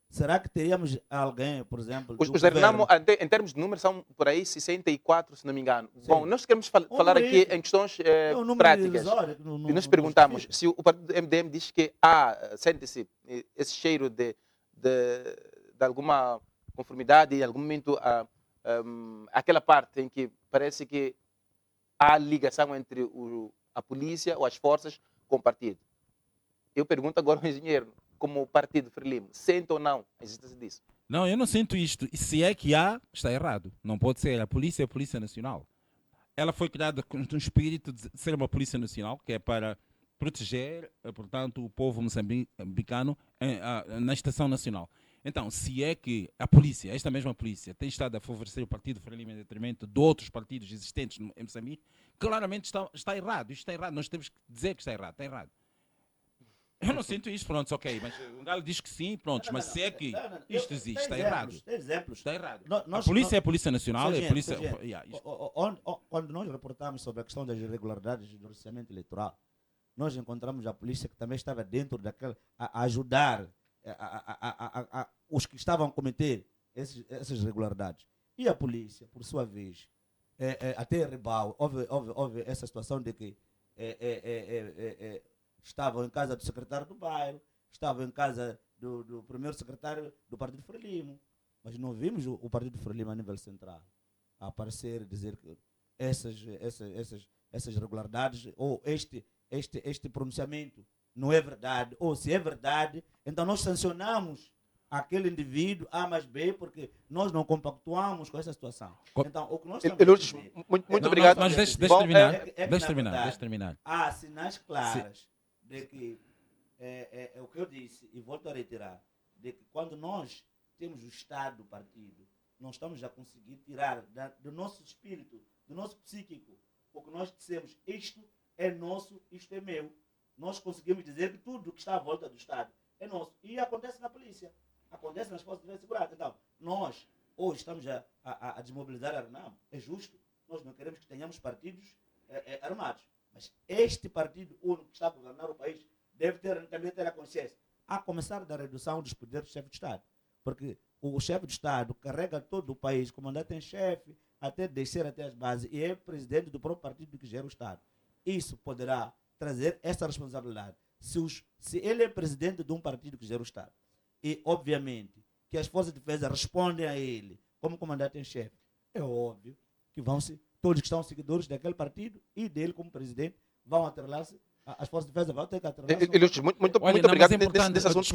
Será que teríamos alguém, por exemplo... Os da Renamo, em termos de número, são por aí 64, se não me engano. Sim. Bom, nós queremos falar aqui em questões práticas. E nós perguntamos se o partido do MDM diz que sente-se esse cheiro de alguma conformidade, em algum momento, aquela parte em que parece que há ligação entre a polícia ou as forças com o partido. Eu pergunto agora ao engenheiro, como o partido Frelimo, sente ou não a existência disso? Não, eu não sinto isto. E se é que há, está errado. Não pode ser. A polícia é a Polícia Nacional. Ela foi criada com um espírito de ser uma Polícia Nacional, que é para proteger, portanto, o povo moçambicano na estação nacional. Então, se é que a polícia, esta mesma polícia, tem estado a favorecer o partido Frelimo em detrimento de outros partidos existentes em Moçambique, claramente está errado. Isto está errado. Nós temos que dizer que está errado. Está errado. Eu não sinto isso, pronto, ok, mas o Galo diz que sim, pronto, mas se é que isto existe, está errado. Tem exemplos. Está errado. A polícia é a Polícia Nacional, é a polícia... Quando nós reportamos sobre a questão das irregularidades do orçamento eleitoral, nós encontramos a polícia que também estava dentro daquela, a ajudar os que estavam a cometer essas irregularidades. E a polícia, por sua vez, até Ribau, houve essa situação de que estavam em casa do secretário do bairro, estavam em casa do primeiro secretário do Partido Frelimo, mas não vimos o Partido Frelimo a nível central a aparecer e dizer que essas irregularidades ou este pronunciamento não é verdade, ou se é verdade, então nós sancionamos aquele indivíduo A mais B porque nós não compactuamos com essa situação. Então, o que nós estamos a dizer, muito obrigado. Mas deixa terminar. Há sinais claros de que é o que eu disse e volto a reiterar, de que quando nós temos o Estado do partido, nós estamos a conseguir tirar do nosso espírito, do nosso psíquico, porque nós dissemos isto é nosso, isto é meu. Nós conseguimos dizer que tudo que está à volta do Estado é nosso. E acontece na polícia, acontece nas forças de segurança. Então, nós hoje estamos a desmobilizar a RENAM. É justo, nós não queremos que tenhamos partidos armados. Mas este partido único que está a governar o país deve também ter a consciência, a começar da redução dos poderes do chefe de Estado. Porque o chefe de Estado carrega todo o país, comandante em chefe, até descer até as bases, e é presidente do próprio partido que gera o Estado. Isso poderá trazer essa responsabilidade. Se ele é presidente de um partido que gera o Estado, e obviamente que as forças de defesa respondem a ele como comandante em chefe, é óbvio que todos que são seguidores daquele partido e dele como presidente vão atrelar-se. As forças de defesa vão ter que atrelar-se. Muito obrigado desse assunto.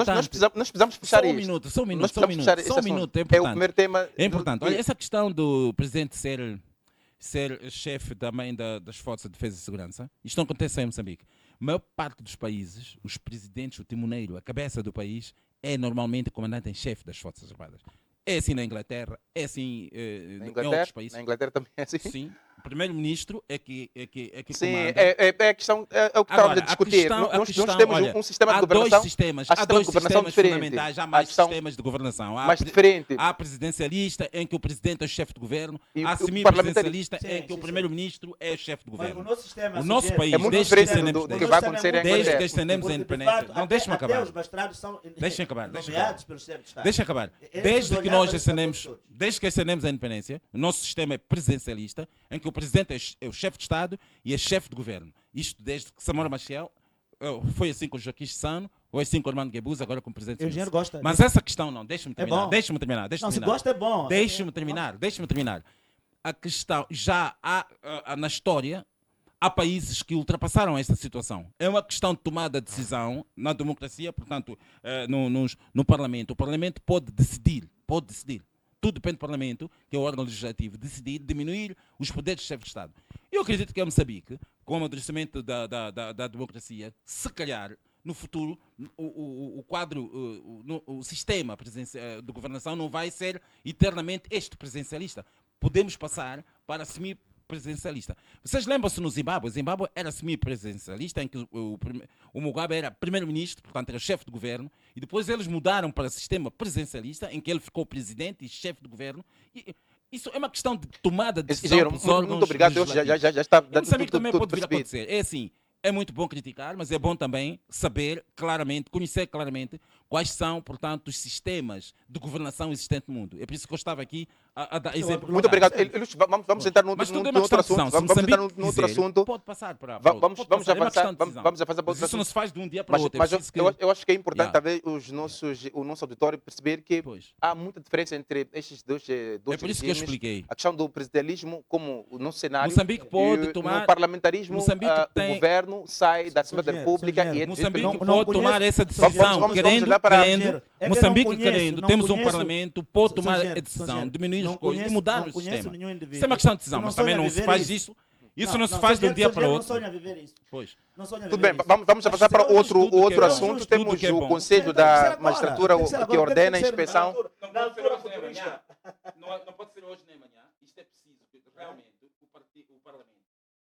Nós precisamos fechar isso. Só um minuto. É o primeiro tema. É importante. Olha, essa questão do presidente ser chefe também das forças de defesa e segurança, isto não acontece em Moçambique. A maior parte dos países, os presidentes, o timoneiro, a cabeça do país, é normalmente o comandante em chefe das forças armadas. É assim na Inglaterra, é assim em outros países. Na Inglaterra também é assim? Sim. O primeiro-ministro é que sim, comanda. É a questão, é o que estávamos a discutir. Nós temos um sistema de governação. Há dois sistemas fundamentais, há mais sistemas de governação. Mais diferente. Há presidencialista, em que o presidente é o chefe de governo. E há semi-presidencialista, em que o primeiro-ministro é o chefe de governo. O nosso país, é muito diferente do que vai acontecer em Inglaterra. Desde que ascendemos a independência. Não, deixa-me acabar. Deixa-me acabar. Deixa acabar. Desde que ascendemos a independência, o nosso sistema é presidencialista, em que o presidente é o chefe de Estado e é chefe de governo. Isto desde que Samora Machel, foi assim com o Joaquim Chissano, ou assim com o Armando Guebuza, agora com o presidente. Mas essa questão não, deixa-me terminar. Deixa-me terminar. Não, se gosta é bom. Deixa-me terminar. A questão, já há na história, há países que ultrapassaram esta situação. É uma questão de tomada de decisão na democracia, portanto, no Parlamento. O Parlamento pode decidir. Tudo depende do Parlamento, que é o órgão legislativo, decidir diminuir os poderes do chefe de Estado. Eu acredito que em Moçambique, com o amadurecimento da democracia, se calhar, no futuro, o quadro, o sistema de governação não vai ser eternamente este presidencialista. Podemos passar para semi-presidencialista. Vocês lembram-se no Zimbábue? O Zimbábue era semi-presidencialista, em que o Mugabe era primeiro-ministro, portanto era chefe de governo, e depois eles mudaram para o sistema presidencialista, em que ele ficou presidente e chefe de governo. Isso é uma questão de tomada de decisão dos órgãos. Muito obrigado, já está dando tudo também pode vir a percebido. acontecer. É assim, é muito bom criticar, mas é bom também saber claramente, conhecer claramente quais são, portanto, os sistemas de governação existentes no mundo. É por isso que eu estava aqui a dar exemplo. Muito obrigado. Vamos entrar num outro assunto. Vamos entrar num outro assunto. Pode passar para vamos avançar. Vamos avançar para outro Isso não se faz de um dia para o Mas outro. eu acho que é importante também o nosso auditório perceber que há muita diferença entre estes dois É por isso que eu expliquei. A questão do presidencialismo como no cenário. Moçambique pode tomar. No parlamentarismo, o governo sai da Assembleia da República e Moçambique pode tomar essa decisão, querendo. Moçambique querendo, temos um parlamento, pode tomar a decisão, diminuir os coisas e mudar o sistema. Isso é uma questão de decisão, mas também não se faz isso Isso não se faz de um dia para o outro. Não sonho a viver isso. Pois. Não sonho a Tudo viver bem, isso. vamos avançar para outro tudo que é bom. assunto. Tudo Temos que é o bom. Conselho Tem que ser da agora. Magistratura Tem que ser agora. que ordena a Tem que ser inspeção. na altura futurista. Não pode ser hoje nem amanhã. Isto é preciso, porque realmente o Parlamento,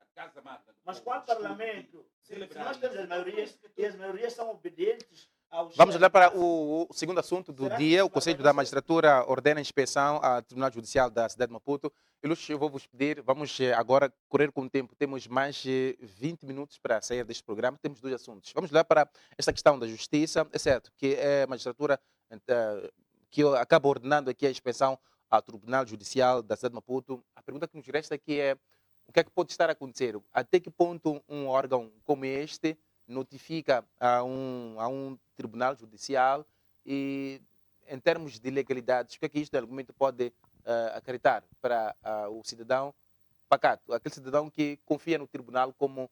a Casa Magna... Mas qual parlamento? Se nós temos as maiorias e as maiorias são obedientes aos... Vamos olhar para o segundo assunto do Será que dia. isso O vai Conselho da acontecer? Magistratura ordena a inspeção ao Tribunal Judicial da cidade de Maputo. Ilustres, eu vou vos pedir, vamos agora correr com o tempo. Temos mais 20 minutos para sair deste programa. Temos dois assuntos. Vamos olhar para esta questão da justiça. É certo que é a magistratura que acaba ordenando aqui a inspeção ao Tribunal Judicial da cidade de Maputo. A pergunta que nos resta aqui é o que é que pode estar a acontecer? Até que ponto um órgão como este notifica a um tribunal judicial e, em termos de legalidades, o que é que isto de argumento pode acarretar para o cidadão pacato, aquele cidadão que confia no tribunal como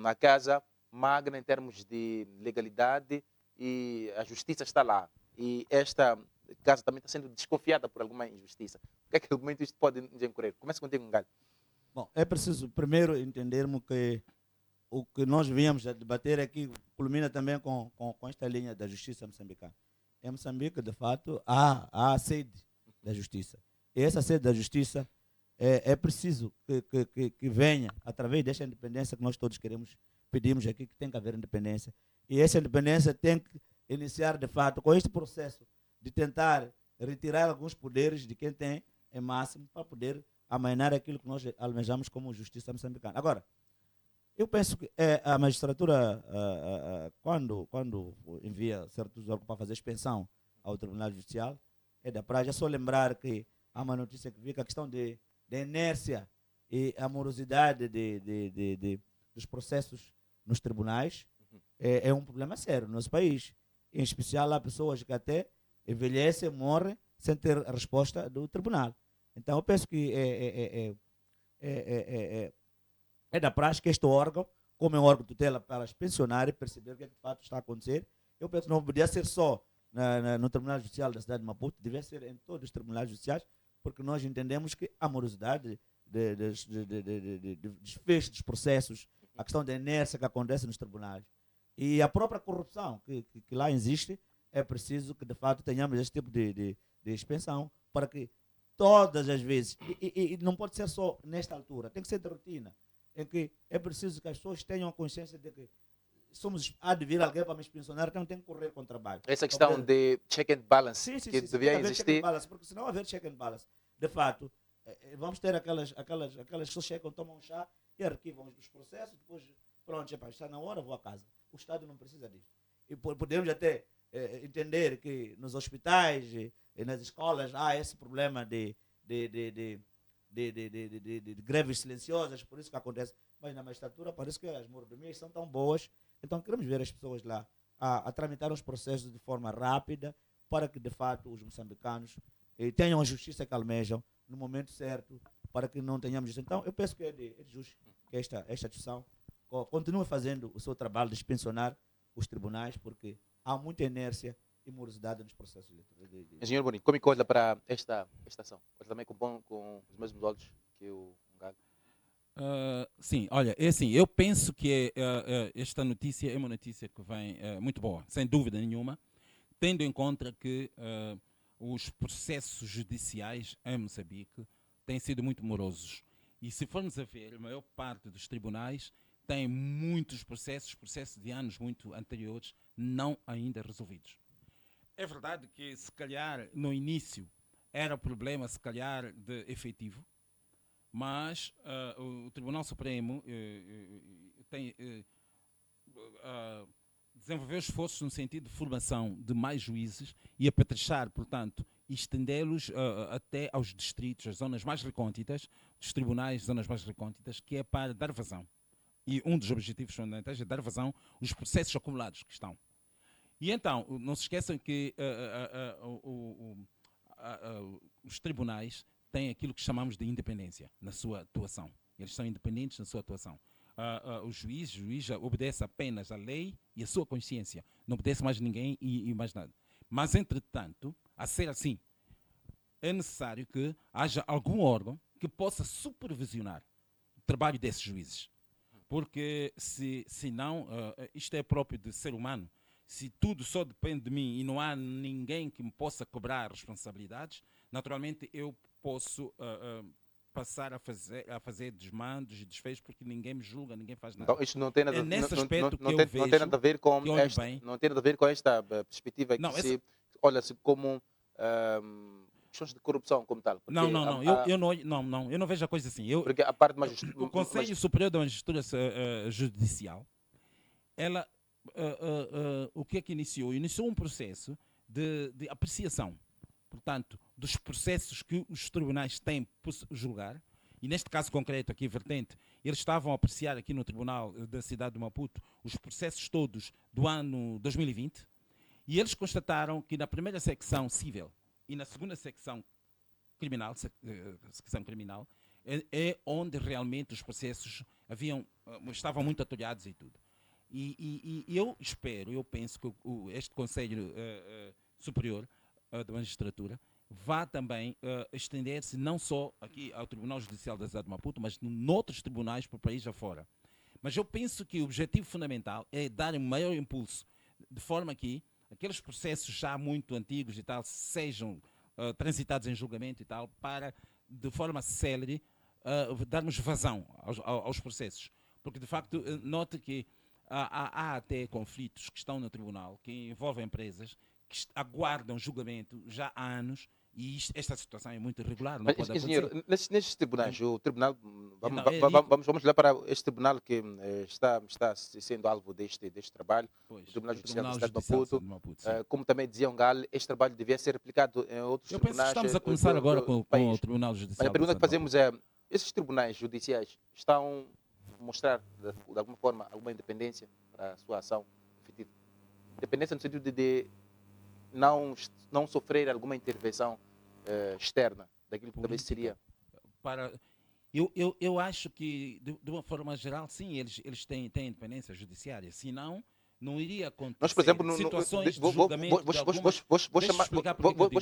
a casa magna em termos de legalidade e a justiça está lá. E esta casa também está sendo desconfiada por alguma injustiça. O que é que argumento isto pode nos incorrer? Começa contigo, Ngalho. Bom, é preciso primeiro entendermos que o que nós viemos a debater aqui culmina também com esta linha da justiça moçambicana. Em Moçambique, de fato, há a sede da justiça. E essa sede da justiça é preciso que venha, através desta independência que nós todos pedimos aqui, que tem que haver independência. E essa independência tem que iniciar, de fato, com este processo de tentar retirar alguns poderes de quem tem em máximo para poder amainar aquilo que nós almejamos como justiça moçambicana. Agora, eu penso que a magistratura, quando envia certos órgãos para fazer inspeção ao Tribunal Judicial, é da praia. É só lembrar que há uma notícia que fica a questão de inércia e a morosidade dos processos nos tribunais é um problema sério no nosso país. Em especial, há pessoas que até envelhecem, morrem sem ter a resposta do tribunal. Então, eu penso que é da praxe que este órgão, como é um órgão de tutela para as pensionárias, perceber o que é que de fato está a acontecer. Eu penso que não poderia ser só no Tribunal Judicial da cidade de Maputo, devia ser em todos os tribunais judiciais, porque nós entendemos que a morosidade de desfecho dos processos, a questão da inércia que acontece nos tribunais e a própria corrupção que lá existe, é preciso que de fato tenhamos este tipo de inspeção para que todas as vezes, e não pode ser só nesta altura, tem que ser de rotina, em que é preciso que as pessoas tenham a consciência de que há de vir alguém para me inspecionar, então tem que correr com o trabalho. Essa questão de check and balance sim, que devia existir. Check and balance, porque se não haver check and balance, de fato, vamos ter aquelas que chegam, tomam um chá e arquivam os processos, depois, pronto, está na hora, vou a casa. O Estado não precisa disso. E podemos até entender que nos hospitais e nas escolas há esse problema de greves silenciosas, por isso que acontece. Mas na magistratura parece que as mordomias são tão boas, então queremos ver as pessoas lá a tramitar os processos de forma rápida para que de fato os moçambicanos tenham a justiça que almejam no momento certo, para que não tenhamos isso. Então eu penso que é de justo que esta discussão continue fazendo o seu trabalho de inspecionar os tribunais, porque há muita inércia e morosidade nos processos eleitorais. Engenheiro Bonito, como é que olha para esta ação? Olha também com os mesmos olhos que o Ngalho? Sim, olha, é assim, eu penso que esta notícia é uma notícia que vem muito boa, sem dúvida nenhuma, tendo em conta que os processos judiciais em Moçambique têm sido muito morosos. E se formos a ver, a maior parte dos tribunais tem muitos processos de anos muito anteriores, não ainda resolvidos. É verdade que, se calhar, no início era problema, se calhar, de efetivo, mas o Tribunal Supremo desenvolveu esforços no sentido de formação de mais juízes e apetrechar, portanto, e estendê-los até aos distritos, às zonas mais recônditas, dos tribunais, zonas mais recônditas, que é para dar vazão. E um dos objetivos fundamentais é dar vazão aos processos acumulados que estão. E então, não se esqueçam que os tribunais têm aquilo que chamamos de independência na sua atuação. Eles são independentes na sua atuação. O juiz obedece apenas à lei e à sua consciência. Não obedece mais a ninguém e mais nada. Mas, entretanto, a ser assim, é necessário que haja algum órgão que possa supervisionar, trabalho desses juízes. Porque se não, isto é próprio de ser humano. Se tudo só depende de mim e não há ninguém que me possa cobrar responsabilidades, naturalmente eu posso passar a fazer desmandos e desfechos porque ninguém me julga, ninguém faz nada. Então, isto não tem nada, É nesse aspecto que eu não vejo tem nada a ver com que olho esta, bem. não tem nada a ver com esta perspectiva Não, que se olha-se como questões de corrupção como tal. Porque, não, eu não vejo a coisa assim. porque a parte mais... O Conselho Superior da Magistratura Judicial, ela, o que é que iniciou? Iniciou um processo de apreciação, portanto, dos processos que os tribunais têm por julgar, e neste caso concreto aqui, vertente, eles estavam a apreciar aqui no Tribunal da cidade de Maputo os processos todos do ano 2020, e eles constataram que na primeira secção civil e na segunda secção criminal, é onde realmente os processos estavam muito atolhados e tudo. E eu penso que este Conselho Superior da Magistratura vá também estender-se não só aqui ao Tribunal Judicial da cidade de Maputo, mas noutros tribunais por país afora. Mas eu penso que o objetivo fundamental é dar um maior impulso, de forma que aqueles processos já muito antigos e tal sejam transitados em julgamento e tal, para, de forma célere, darmos vazão aos processos. Porque, de facto, note que há até conflitos que estão no tribunal, que envolvem empresas, que aguardam julgamento já há anos, e esta situação é muito irregular. Não Mas, pode engenheiro, acontecer. nesses tribunais, o tribunal, Então, vamos olhar para este tribunal que está sendo alvo deste trabalho, pois, o Tribunal o Judicial da Tribunal cidade de Judicial Maputo, sim. como também dizia Gal, este trabalho devia ser replicado em outros Eu penso que tribunais estamos a começar agora com o país. Tribunal Mas Judicial a pergunta da que cidade de fazemos é, esses tribunais judiciais estão a mostrar, de alguma forma, alguma independência para a sua ação efetiva? Independência no sentido de não sofrer alguma intervenção externa daquilo que talvez seria. Eu acho que, de uma forma geral, sim, eles têm independência judiciária. Senão, não iria acontecer Nós, por exemplo, situações de julgamento de algumas...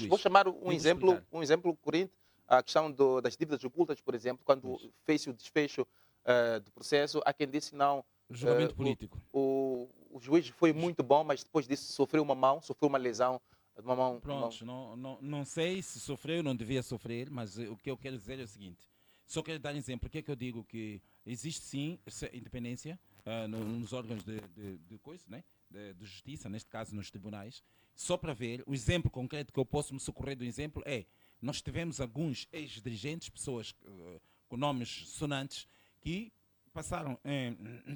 vou chamar um exemplo corrente, a questão das dívidas ocultas, por exemplo, quando fez o desfecho do processo, há quem disse não, julgamento político. O juiz foi muito bom, mas depois disso sofreu uma lesão de uma mão. Pronto, não sei se sofreu ou não devia sofrer, mas o que eu quero dizer é o seguinte. Só quero dar um exemplo. O que é que eu digo? Que existe sim independência nos órgãos de coisa, né? de justiça, neste caso nos tribunais. Só para ver, o exemplo concreto que eu posso me socorrer do exemplo é, nós tivemos alguns ex-dirigentes, pessoas com nomes sonantes, que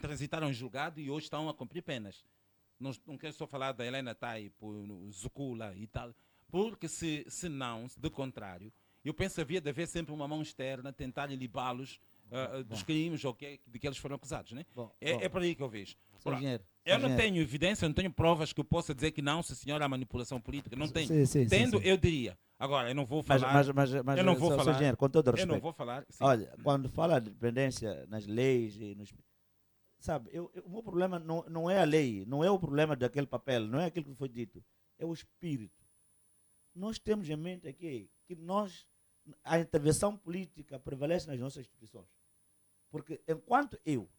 transitaram em julgado e hoje estão a cumprir penas. Não quero só falar da Helena Taipo, Zucula e tal, porque se não, de contrário, eu penso que havia de haver sempre uma mão externa tentar libá-los dos crimes de que eles foram acusados. Né? É por aí que eu vejo. Eu não tenho evidência, não tenho provas que eu possa dizer que não, se senhora, há manipulação política. Não tenho. Tendo, eu diria. Agora, eu não vou falar. Eu não vou falar. Engenheiro, com todo o respeito. Eu não vou falar. Sim. Olha, quando fala de dependência nas leis e nos... Sabe, o meu problema não é a lei, não é o problema daquele papel, não é aquilo que foi dito, é o espírito. Nós temos em mente aqui que a intervenção política prevalece nas nossas instituições. Porque enquanto eu,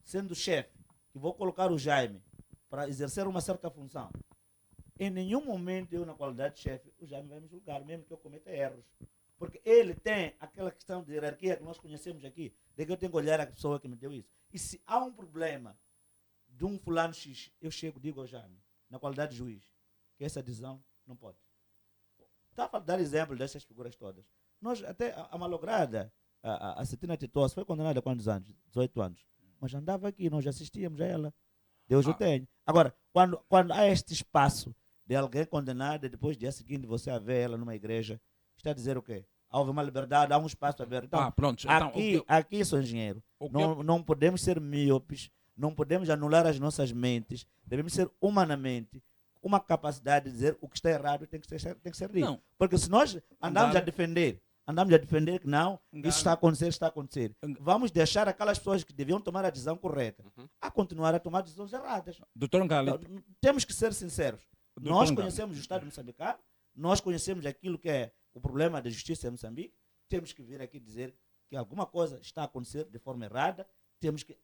sendo chefe, que vou colocar o Jaime para exercer uma certa função, em nenhum momento eu, na qualidade de chefe, o Jaime vai me julgar, mesmo que eu cometa erros. Porque ele tem aquela questão de hierarquia que nós conhecemos aqui, de que eu tenho que olhar a pessoa que me deu isso. E se há um problema de um fulano X, eu chego e digo ao Jaime, na qualidade de juiz, que essa decisão não pode. Está a dar exemplo dessas figuras todas. Nós, até a malograda, a Cetina Titossa, foi condenada há quantos anos? 18 anos. Mas andava aqui, nós assistíamos a ela. Deus o tem. Agora, quando há este espaço de alguém condenado, depois dia seguinte você a vê ela numa igreja, está a dizer o quê? Houve uma liberdade, há um espaço aberto. Então, pronto. Aqui, sou engenheiro. Não podemos ser míopes, não podemos anular as nossas mentes, devemos ser humanamente uma capacidade de dizer o que está errado tem que ser dito. Não. Porque se nós andamos a defender que não, isso está a acontecer. Vamos deixar aquelas pessoas que deviam tomar a decisão correta a continuar a tomar decisões erradas. Doutor Ngali. Temos que ser sinceros. Nós conhecemos o Estado moçambicano, nós conhecemos aquilo que é o problema da justiça em Moçambique, temos que vir aqui dizer que alguma coisa está a acontecer de forma errada, temos que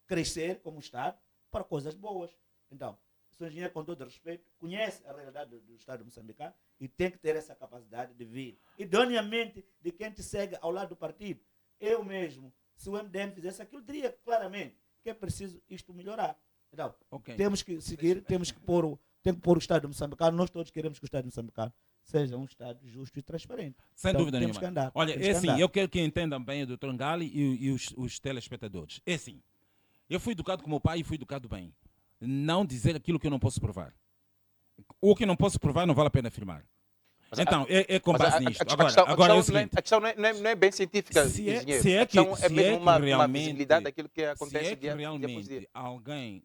crescer como Estado para coisas boas. Então, o senhor engenheiro, com todo respeito, conhece a realidade do Estado moçambicano e tem que ter essa capacidade de vir, idôneamente, de quem te segue ao lado do partido. Eu mesmo, se o MDM fizesse aquilo, diria claramente que é preciso isto melhorar. Então, temos que seguir, temos que pôr o Estado moçambicano, nós todos queremos que o Estado moçambicano seja um Estado justo e transparente. Sem então, dúvida temos nenhuma. Que andar, olha, temos é que assim, andar. eu quero que entendam bem o Dr. Ngali e os telespectadores. É assim, eu fui educado com o meu pai e fui educado bem. Não dizer aquilo que eu não posso provar. O que não posso provar não vale a pena afirmar. Então, é com base nisto. Agora é o seguinte. A questão não é bem científica, engenheiro. Se é a questão é mesmo uma visibilidade daquilo que acontece se é que dia após realmente dia. alguém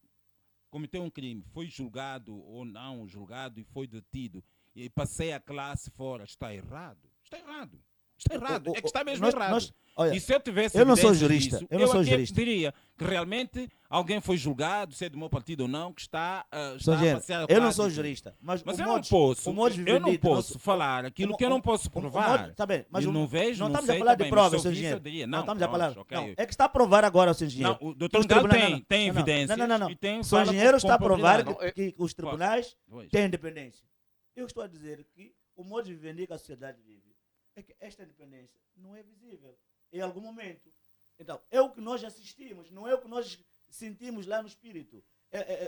cometeu um crime, foi julgado ou não julgado e foi detido, e passei a classe fora, está errado. Está errado. Está errado. É que está mesmo errado. Olha, e se eu tivesse eu não sou evidências jurista. disso, Eu não sou aqui jurista. diria que realmente alguém foi julgado, se é do meu partido ou não, que está a passear a eu não classe sou e tudo. jurista. Mas eu não posso falar aquilo que eu não posso provar. Tá bem, mas eu não vejo, não não estamos sei, a falar tá de bem, provas, mas se seu eu visse, eu engenheiro. diria, Não não, estamos a falar. pronto, ok. Não, é que está a provar agora, seu engenheiro. Não, o Dr. Ngali tem evidências não. e tem O fala engenheiro está a provar probabilidade. que os tribunais Pois. têm independência. Eu estou a dizer que o modo de viver que a sociedade vive é que esta independência não é visível em algum momento. Então, é o que nós assistimos, não é o que nós sentimos lá no espírito.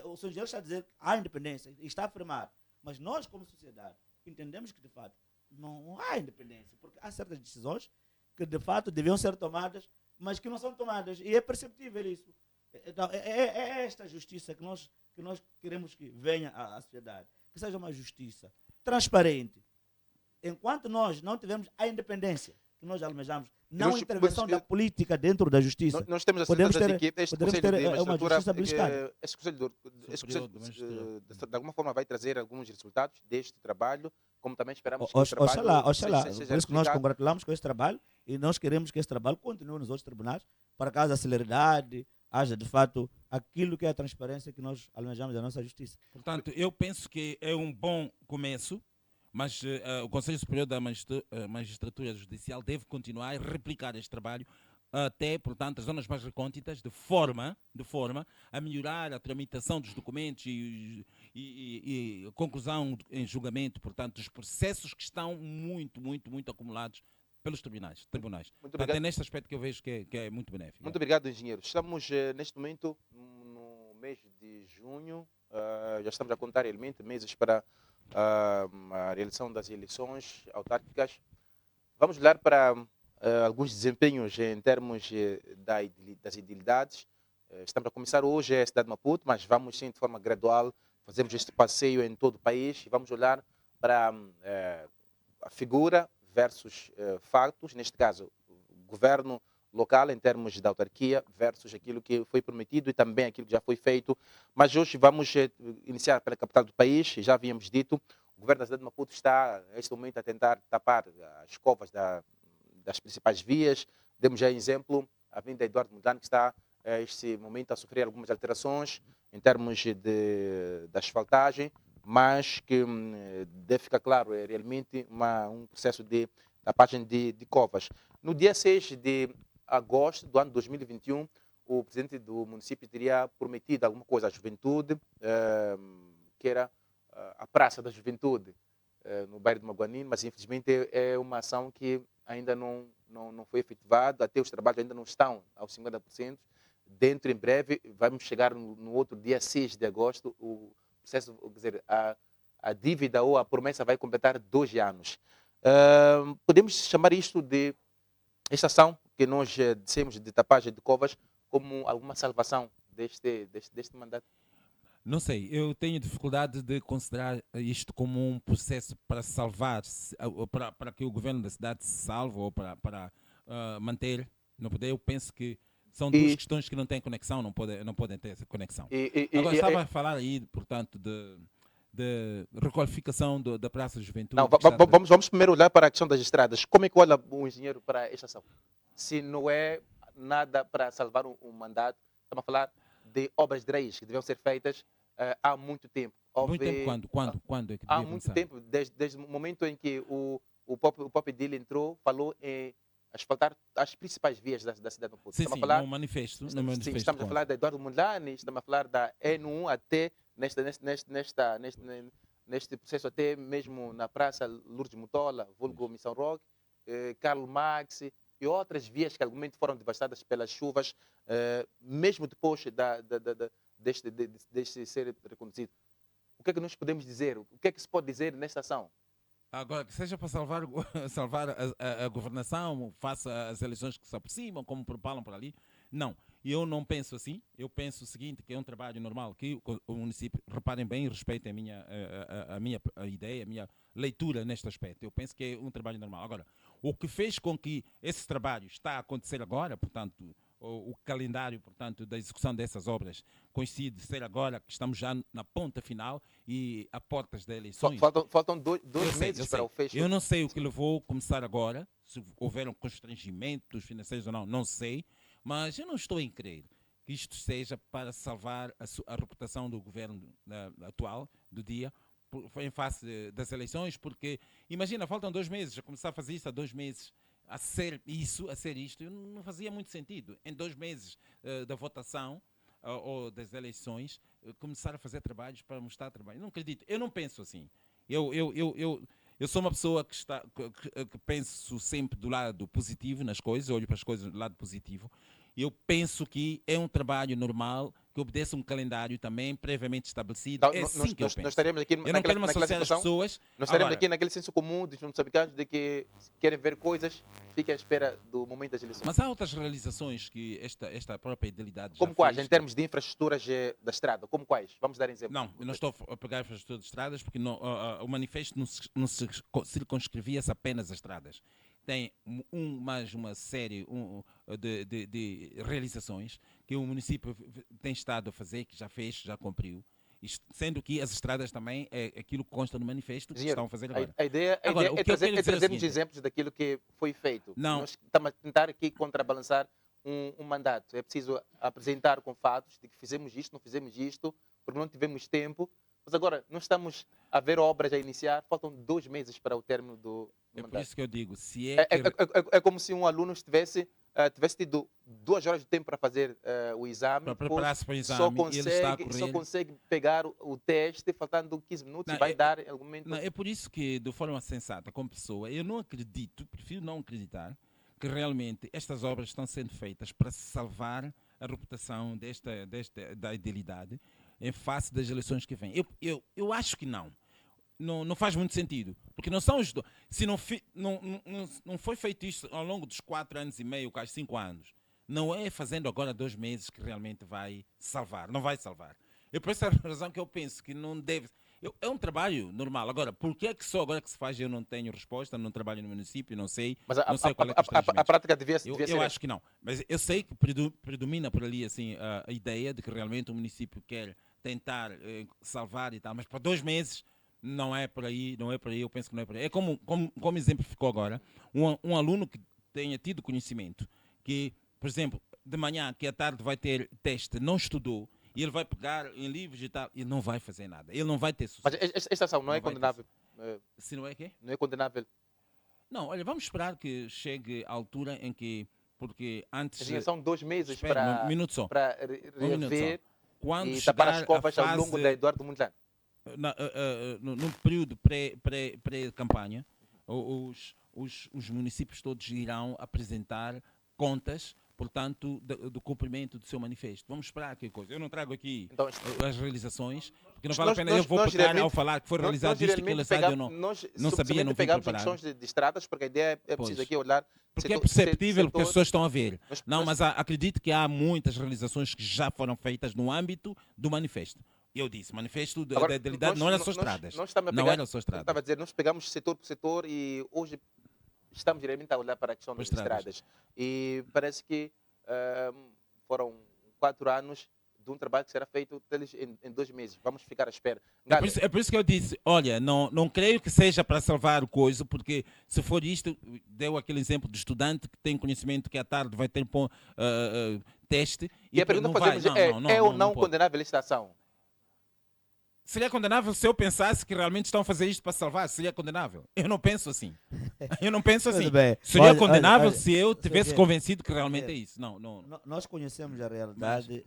O senhor engenheiro está a dizer que há independência e está a afirmar. Mas nós, como sociedade, entendemos que, de fato, não há independência. Porque há certas decisões que, de fato, deviam ser tomadas, mas que não são tomadas. E é perceptível isso. Então, é esta justiça que nós queremos que venha à sociedade. Que seja uma justiça transparente. Enquanto nós não tivermos a independência que nós almejamos, não intervenção da política dentro da justiça. Nós temos a certeza de que este Conselho de Magistratura, esse Conselho de alguma forma vai trazer alguns resultados deste trabalho, como também esperamos que o trabalho seja seja por isso que nós congratulamos com esse trabalho e nós queremos que esse trabalho continue nos outros tribunais para que haja celeridade, haja de fato aquilo que é a transparência que nós almejamos da nossa justiça. Portanto, eu penso que é um bom começo, mas o Conselho Superior da Magistratura Judicial deve continuar a replicar este trabalho até, portanto, as zonas mais recônditas, de forma a melhorar a tramitação dos documentos e a conclusão em julgamento, portanto, dos processos que estão muito acumulados pelos tribunais. Portanto, é neste aspecto que eu vejo que é muito benéfico. Muito obrigado, engenheiro. Estamos, neste momento, no mês de junho, já estamos a contar realmente meses para a realização das eleições autárquicas. Vamos olhar para alguns desempenhos em termos das edilidades. Estamos a começar hoje a cidade de Maputo, mas vamos sim de forma gradual, fazemos este passeio em todo o país e vamos olhar para a figura versus factos, neste caso o governo local em termos da autarquia versus aquilo que foi prometido e também aquilo que já foi feito. Mas hoje vamos iniciar pela capital do país. Já havíamos dito, o governo da cidade de Maputo está neste momento a tentar tapar as covas das principais vias. Demos já exemplo, a Avenida Eduardo Mondlane, que está neste momento a sofrer algumas alterações em termos de asfaltagem, mas que deve ficar claro, é realmente um processo de tapagem de covas. No dia 6 de agosto do ano 2021, o presidente do município teria prometido alguma coisa à juventude, que era a Praça da Juventude, no bairro de Maguanine, mas infelizmente é uma ação que ainda não foi efetivada, até os trabalhos ainda não estão aos 50%. Dentro, em breve, vamos chegar no outro dia 6 de agosto, o processo, quer dizer, a dívida ou a promessa vai completar 2 anos. Podemos chamar isto de esta ação que nós dissemos de tapagem de covas como alguma salvação deste mandato? Não sei, eu tenho dificuldade de considerar isto como um processo para salvar, para que o governo da cidade se salve ou para manter no poder. Eu penso que são duas questões que não têm conexão, não podem ter essa conexão. Agora, estava a falar aí, portanto, de requalificação da Praça da Juventude. Não, vamos primeiro olhar para a questão das estradas. Como é que olha o engenheiro para esta ação? Se não é nada para salvar um mandato, estamos a falar de obras de raiz que deviam ser feitas há muito tempo. Muito tempo quando é que há muito tempo, desde o momento em que o próprio dele entrou, falou em asfaltar as principais vias da cidade do Maputo. Sim, Estamos sim, a falar, no manifesto. No sim, manifesto estamos a conta. falar da Eduardo Mondlane, estamos a falar da N1 até neste processo, até mesmo na Praça Lourdes Mutola, vulgo Missão Roque, Carlo Max e outras vias que argumentos foram devastadas pelas chuvas, mesmo depois deste ser reconduzido. O que é que nós podemos dizer? O que é que se pode dizer nesta ação? Agora, que seja para salvar, salvar a governação, faça as eleições que se aproximam, como propalam por ali. Não, eu não penso assim. Eu penso o seguinte, que é um trabalho normal, que o município, reparem bem e respeitem a minha ideia, a minha leitura neste aspecto. Eu penso que é um trabalho normal. Agora, o que fez com que esse trabalho está a acontecer agora, portanto, o calendário, portanto, da execução dessas obras coincide ser agora que estamos já na ponta final e a portas das eleições. Faltam dois meses para o fecho. Eu não sei o que levou a começar agora, se houveram constrangimentos financeiros ou não, não sei, mas eu não estou em crer que isto seja para salvar a reputação do governo atual, do dia, em face das eleições, porque, imagina, faltam 2 meses, a começar a fazer isso há 2 meses, a ser isto, não fazia muito sentido. Em 2 meses da votação ou das eleições, começar a fazer trabalhos para mostrar trabalho. Não acredito, eu não penso assim. Eu sou uma pessoa que penso sempre do lado positivo nas coisas, olho para as coisas do lado positivo. Eu penso que é um trabalho normal, que obedece um calendário também previamente estabelecido. Então, é assim que eu penso. Nós estaremos aqui Eu não quero me associar às pessoas. Nós estaremos aqui naquele senso comum dos moçambicanos de que se querem ver coisas, fiquem à espera do momento das eleições. Mas há outras realizações que esta própria idealidade como já quais? fez. Em termos de infraestruturas da estrada, como quais? Vamos dar exemplos. Não, eu não estou a pegar a infraestrutura de estradas porque o manifesto não se circunscrevia-se apenas às estradas. Tem mais uma série de realizações que o município tem estado a fazer, que já fez, já cumpriu. Sendo que as estradas também é aquilo que consta no manifesto que estão a fazer agora. A ideia é trazermos exemplos daquilo que foi feito. Não. Nós estamos a tentar aqui contrabalançar um mandato. É preciso apresentar com fatos de que fizemos isto, não fizemos isto, porque não tivemos tempo. Mas agora, não estamos a ver obras a iniciar, faltam 2 meses para o término do mandato. Por isso que eu digo, se é como se um aluno tivesse tido 2 horas de tempo para fazer o exame, para preparar-se para o exame, só consegue pegar o teste faltando 15 minutos e vai dar algum momento. Não, é por isso que, de forma sensata, como pessoa, eu não acredito, prefiro não acreditar que realmente estas obras estão sendo feitas para salvar a reputação da idealidade em face das eleições que vêm. Eu acho que não. Não faz muito sentido, porque não são os dois. Se não foi feito isto ao longo dos 4 anos e meio, quase 5 anos, não é fazendo agora 2 meses que realmente vai salvar. Não vai salvar. É por essa razão que eu penso que não deve. É um trabalho normal. Agora, por que é que só agora que se faz eu não tenho resposta, não trabalho no município, não sei. Mas não sei qual é a prática devia ser. Eu acho que não. Mas eu sei que predomina por ali assim, a ideia de que realmente o município quer tentar salvar e tal, mas para 2 meses. Não é por aí, eu penso que não é por aí. É como exemplificou agora, um aluno que tenha tido conhecimento, que, por exemplo, de manhã, que à tarde vai ter teste, não estudou, e ele vai pegar em livros e tal, ele não vai fazer nada, ele não vai ter sucesso. Mas esta ação não é condenável? Se não é quê? Não é condenável? Não, olha, vamos esperar que chegue a altura em que, porque antes... São 2 meses espera, um minuto só. Para rever quando e tapar as covas ao longo da Eduardo Mondlane. No período pré-campanha, os municípios todos irão apresentar contas, portanto, do cumprimento do seu manifesto. Vamos esperar aqui coisa. Eu não trago aqui então, as realizações, porque não vale a pena. Eu vou pegar ao falar que foi realizado isto, que ele sabe ou não. Não sabia, não fui preparado. Questões de estradas, porque a ideia é preciso aqui olhar... Porque é perceptível, porque as pessoas estão a ver. Mas acredito que há muitas realizações que já foram feitas no âmbito do manifesto. Eu disse, manifesto da idealidade não era só estradas. Não era só estradas. Estava a dizer, nós pegamos setor por setor e hoje estamos diretamente a olhar para a questão das estradas. E parece que foram 4 anos de um trabalho que será feito em 2 meses. Vamos ficar à espera. É por isso que eu disse, olha, não creio que seja para salvar o coisa, porque se for isto, deu aquele exemplo do estudante que tem conhecimento que à tarde vai ter teste. E a pergunta que fazemos é ou não condenável esta ação? Seria condenável se eu pensasse que realmente estão a fazer isto para salvar? Seria condenável? Eu não penso assim. Eu não penso assim. Tudo bem. Seria Olha, condenável olha, se eu tivesse Sr. convencido que realmente é Engenheiro, isso. Não, não. nós conhecemos a realidade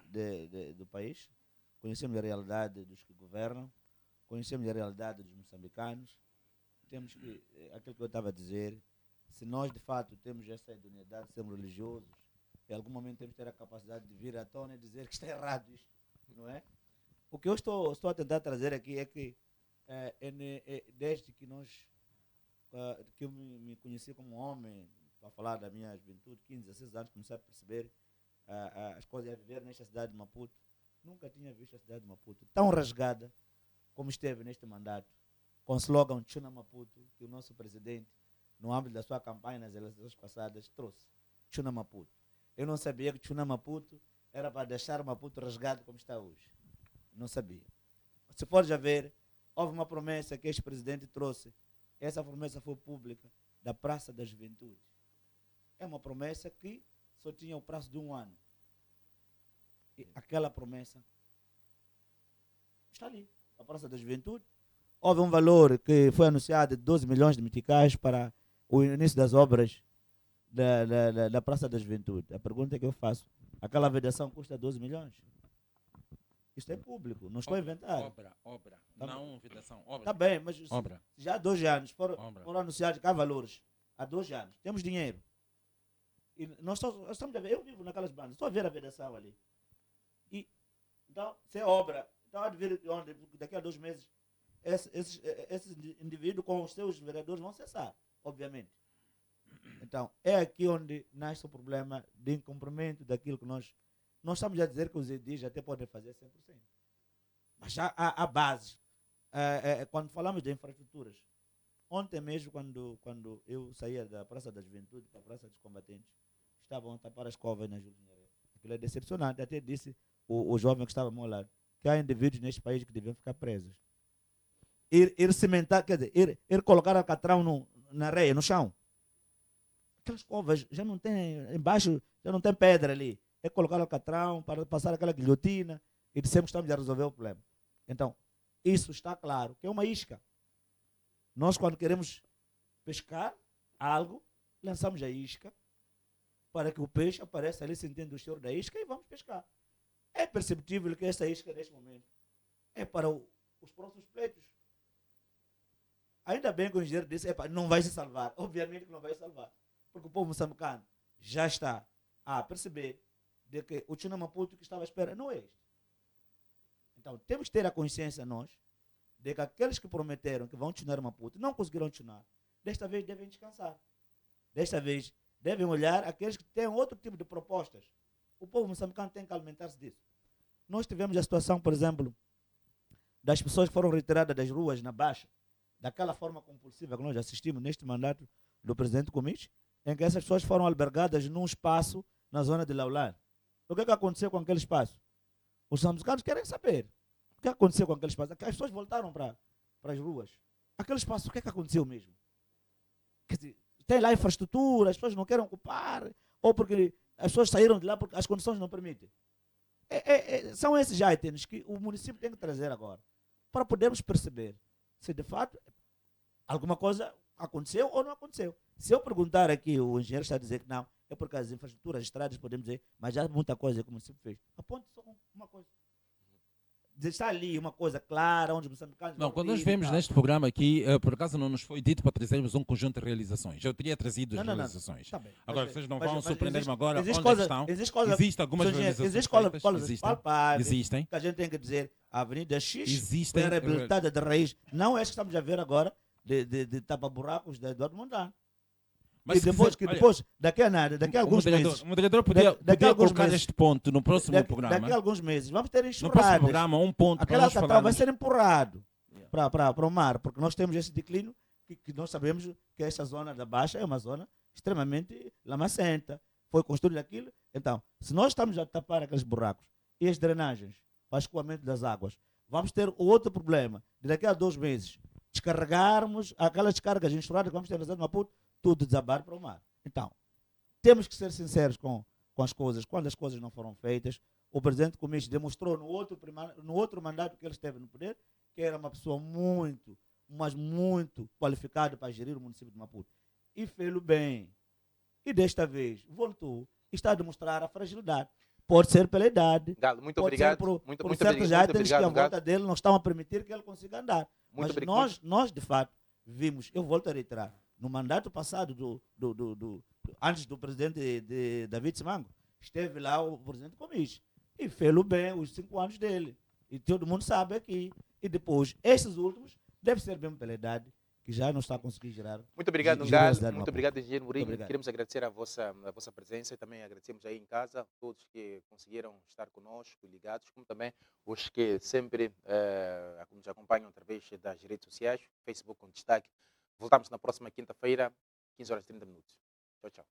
do país, conhecemos a realidade dos que governam, conhecemos a realidade dos moçambicanos. Temos que, aquilo que eu estava a dizer, se nós de fato temos essa idoneidade de sermos religiosos, em algum momento temos que ter a capacidade de vir à tona e dizer que está errado isto, não é? O que eu estou a tentar trazer aqui é que desde que que eu me conheci como homem, para falar da minha juventude, 15, 16 anos, comecei a perceber as coisas a viver nesta cidade de Maputo. Nunca tinha visto a cidade de Maputo tão rasgada como esteve neste mandato, com o slogan Chuna Maputo, que o nosso presidente, no âmbito da sua campanha nas eleições passadas, trouxe. Chuna Maputo. Eu não sabia que Chuna Maputo era para deixar Maputo rasgado como está hoje. Não sabia. Se for já ver, houve uma promessa que este presidente trouxe. Essa promessa foi pública, da Praça da Juventude. É uma promessa que só tinha o prazo de 1 ano. E aquela promessa está ali, a Praça da Juventude. Houve um valor que foi anunciado de 12 milhões de meticais para o início das obras da Praça da Juventude. A pergunta que eu faço, aquela vedação custa 12 milhões? Isto é público, não estou a inventar. Obra. Tá Não vedação. Obra. Está bem, mas Obra. já há 2 anos foram Obra. anunciados cá valores. Há 2 anos. Temos dinheiro. E nós estamos a ver, eu vivo naquelas bandas, estou a ver a vedação ali. E, então, se é obra, então há de vir onde, daqui a 2 meses, esses indivíduos com os seus vereadores vão cessar, obviamente. Então, é aqui onde nasce o problema de incumprimento daquilo que nós estamos a dizer que os edis até podem fazer 100%. Mas já há bases. Quando falamos de infraestruturas, ontem mesmo, quando eu saía da Praça da Juventude para a Praça dos Combatentes, estavam a tapar as covas na Júlio Nyerere. Aquilo é decepcionante. Até disse o jovem que estava ao meu lado que há indivíduos neste país que deviam ficar presos. Ir cimentar, quer dizer, ir colocar alcatrão na areia, no chão. Aquelas covas já não tem, embaixo já não tem pedra ali. É colocar alcatrão para passar aquela guilhotina e dissemos que estamos a resolver o problema. Então, isso está claro, que é uma isca. Nós, quando queremos pescar algo, lançamos a isca para que o peixe apareça ali sentindo o cheiro da isca e vamos pescar. É perceptível que essa isca, neste momento, é para os próximos pleitos. Ainda bem que o engenheiro disse, não vai se salvar. Obviamente que não vai se salvar. Porque o povo moçambicano já está a perceber de que o Chuna Maputo que estava à espera não é este. Então, temos que ter a consciência, nós, de que aqueles que prometeram que vão tunar Maputo não conseguiram tunar. Desta vez devem descansar. Desta vez devem olhar aqueles que têm outro tipo de propostas. O povo moçambicano tem que alimentar-se disso. Nós tivemos a situação, por exemplo, das pessoas que foram retiradas das ruas na Baixa, daquela forma compulsiva que nós assistimos neste mandato do presidente Comiche, em que essas pessoas foram albergadas num espaço na zona de Laular. O que aconteceu com aquele espaço? Os moçambicanos querem saber o que aconteceu com aquele espaço. As pessoas voltaram para as ruas. Aquele espaço, o que aconteceu mesmo? Quer dizer, tem lá infraestrutura, as pessoas não querem ocupar, ou porque as pessoas saíram de lá porque as condições não permitem. São esses itens que o município tem que trazer agora, para podermos perceber se de fato alguma coisa aconteceu ou não aconteceu. Se eu perguntar aqui, o engenheiro está a dizer que não, é porque as infraestruturas, as estradas, podemos dizer, mas já há muita coisa que o município fez. Aponte só uma coisa. Está ali uma coisa clara, onde os moçambicanos... Não, quando nós vemos neste programa aqui, por acaso não nos foi dito para trazermos um conjunto de realizações. Eu teria trazido as realizações. Tá bem, agora, vocês não vão surpreender-me agora onde estão. Existem algumas realizações Existem palpáveis, existem. que a gente tem que dizer, a Avenida X Existem foi reabilitada de raiz. Não é que estamos a ver agora de tapa-buracos de Eduardo Mondlane. Mas e depois, daqui a alguns meses... O moderador podia colocar este ponto no próximo programa. Daqui a alguns meses, vamos ter enxurradas. No próximo programa, um ponto aquela alcatrão vai ser empurrado para o mar, porque nós temos esse declínio que nós sabemos que essa zona da Baixa é uma zona extremamente lamacenta. Foi construído aquilo. Então, se nós estamos a tapar aqueles buracos e as drenagens para o escoamento das águas, vamos ter outro problema. De daqui a 2 meses, descarregarmos aquelas descargas enxurradas que vamos ter na zona de Maputo, tudo desabar para o mar. Então, temos que ser sinceros com as coisas. Quando as coisas não foram feitas, o presidente Comiche demonstrou no outro mandato que ele esteve no poder que era uma pessoa muito, mas muito qualificada para gerir o município de Maputo. E fez-lo bem. E desta vez voltou e está a demonstrar a fragilidade. Pode ser pela idade, Galo, muito pode obrigado. ser por Muito certos obrigado, items que à Galo. volta dele não estão a permitir que ele consiga andar. Muito Mas nós, de fato, vimos, eu volto a reiterar, no mandato passado, antes do presidente David Simango, esteve lá o presidente Comis e fez-lo bem os 5 anos dele. E todo mundo sabe aqui. E depois, esses últimos, deve ser mesmo pela idade, que já não está a conseguir gerar. Muito obrigado, Galo. generosidade Muito Maputo. obrigado, engenheiro Mourinho. Obrigado. Queremos agradecer a vossa presença e também agradecemos aí em casa todos que conseguiram estar conosco, ligados, como também os que sempre nos acompanham através das redes sociais, Facebook com destaque. Voltamos na próxima quinta-feira, 15 horas e 30 minutos. Tchau, tchau.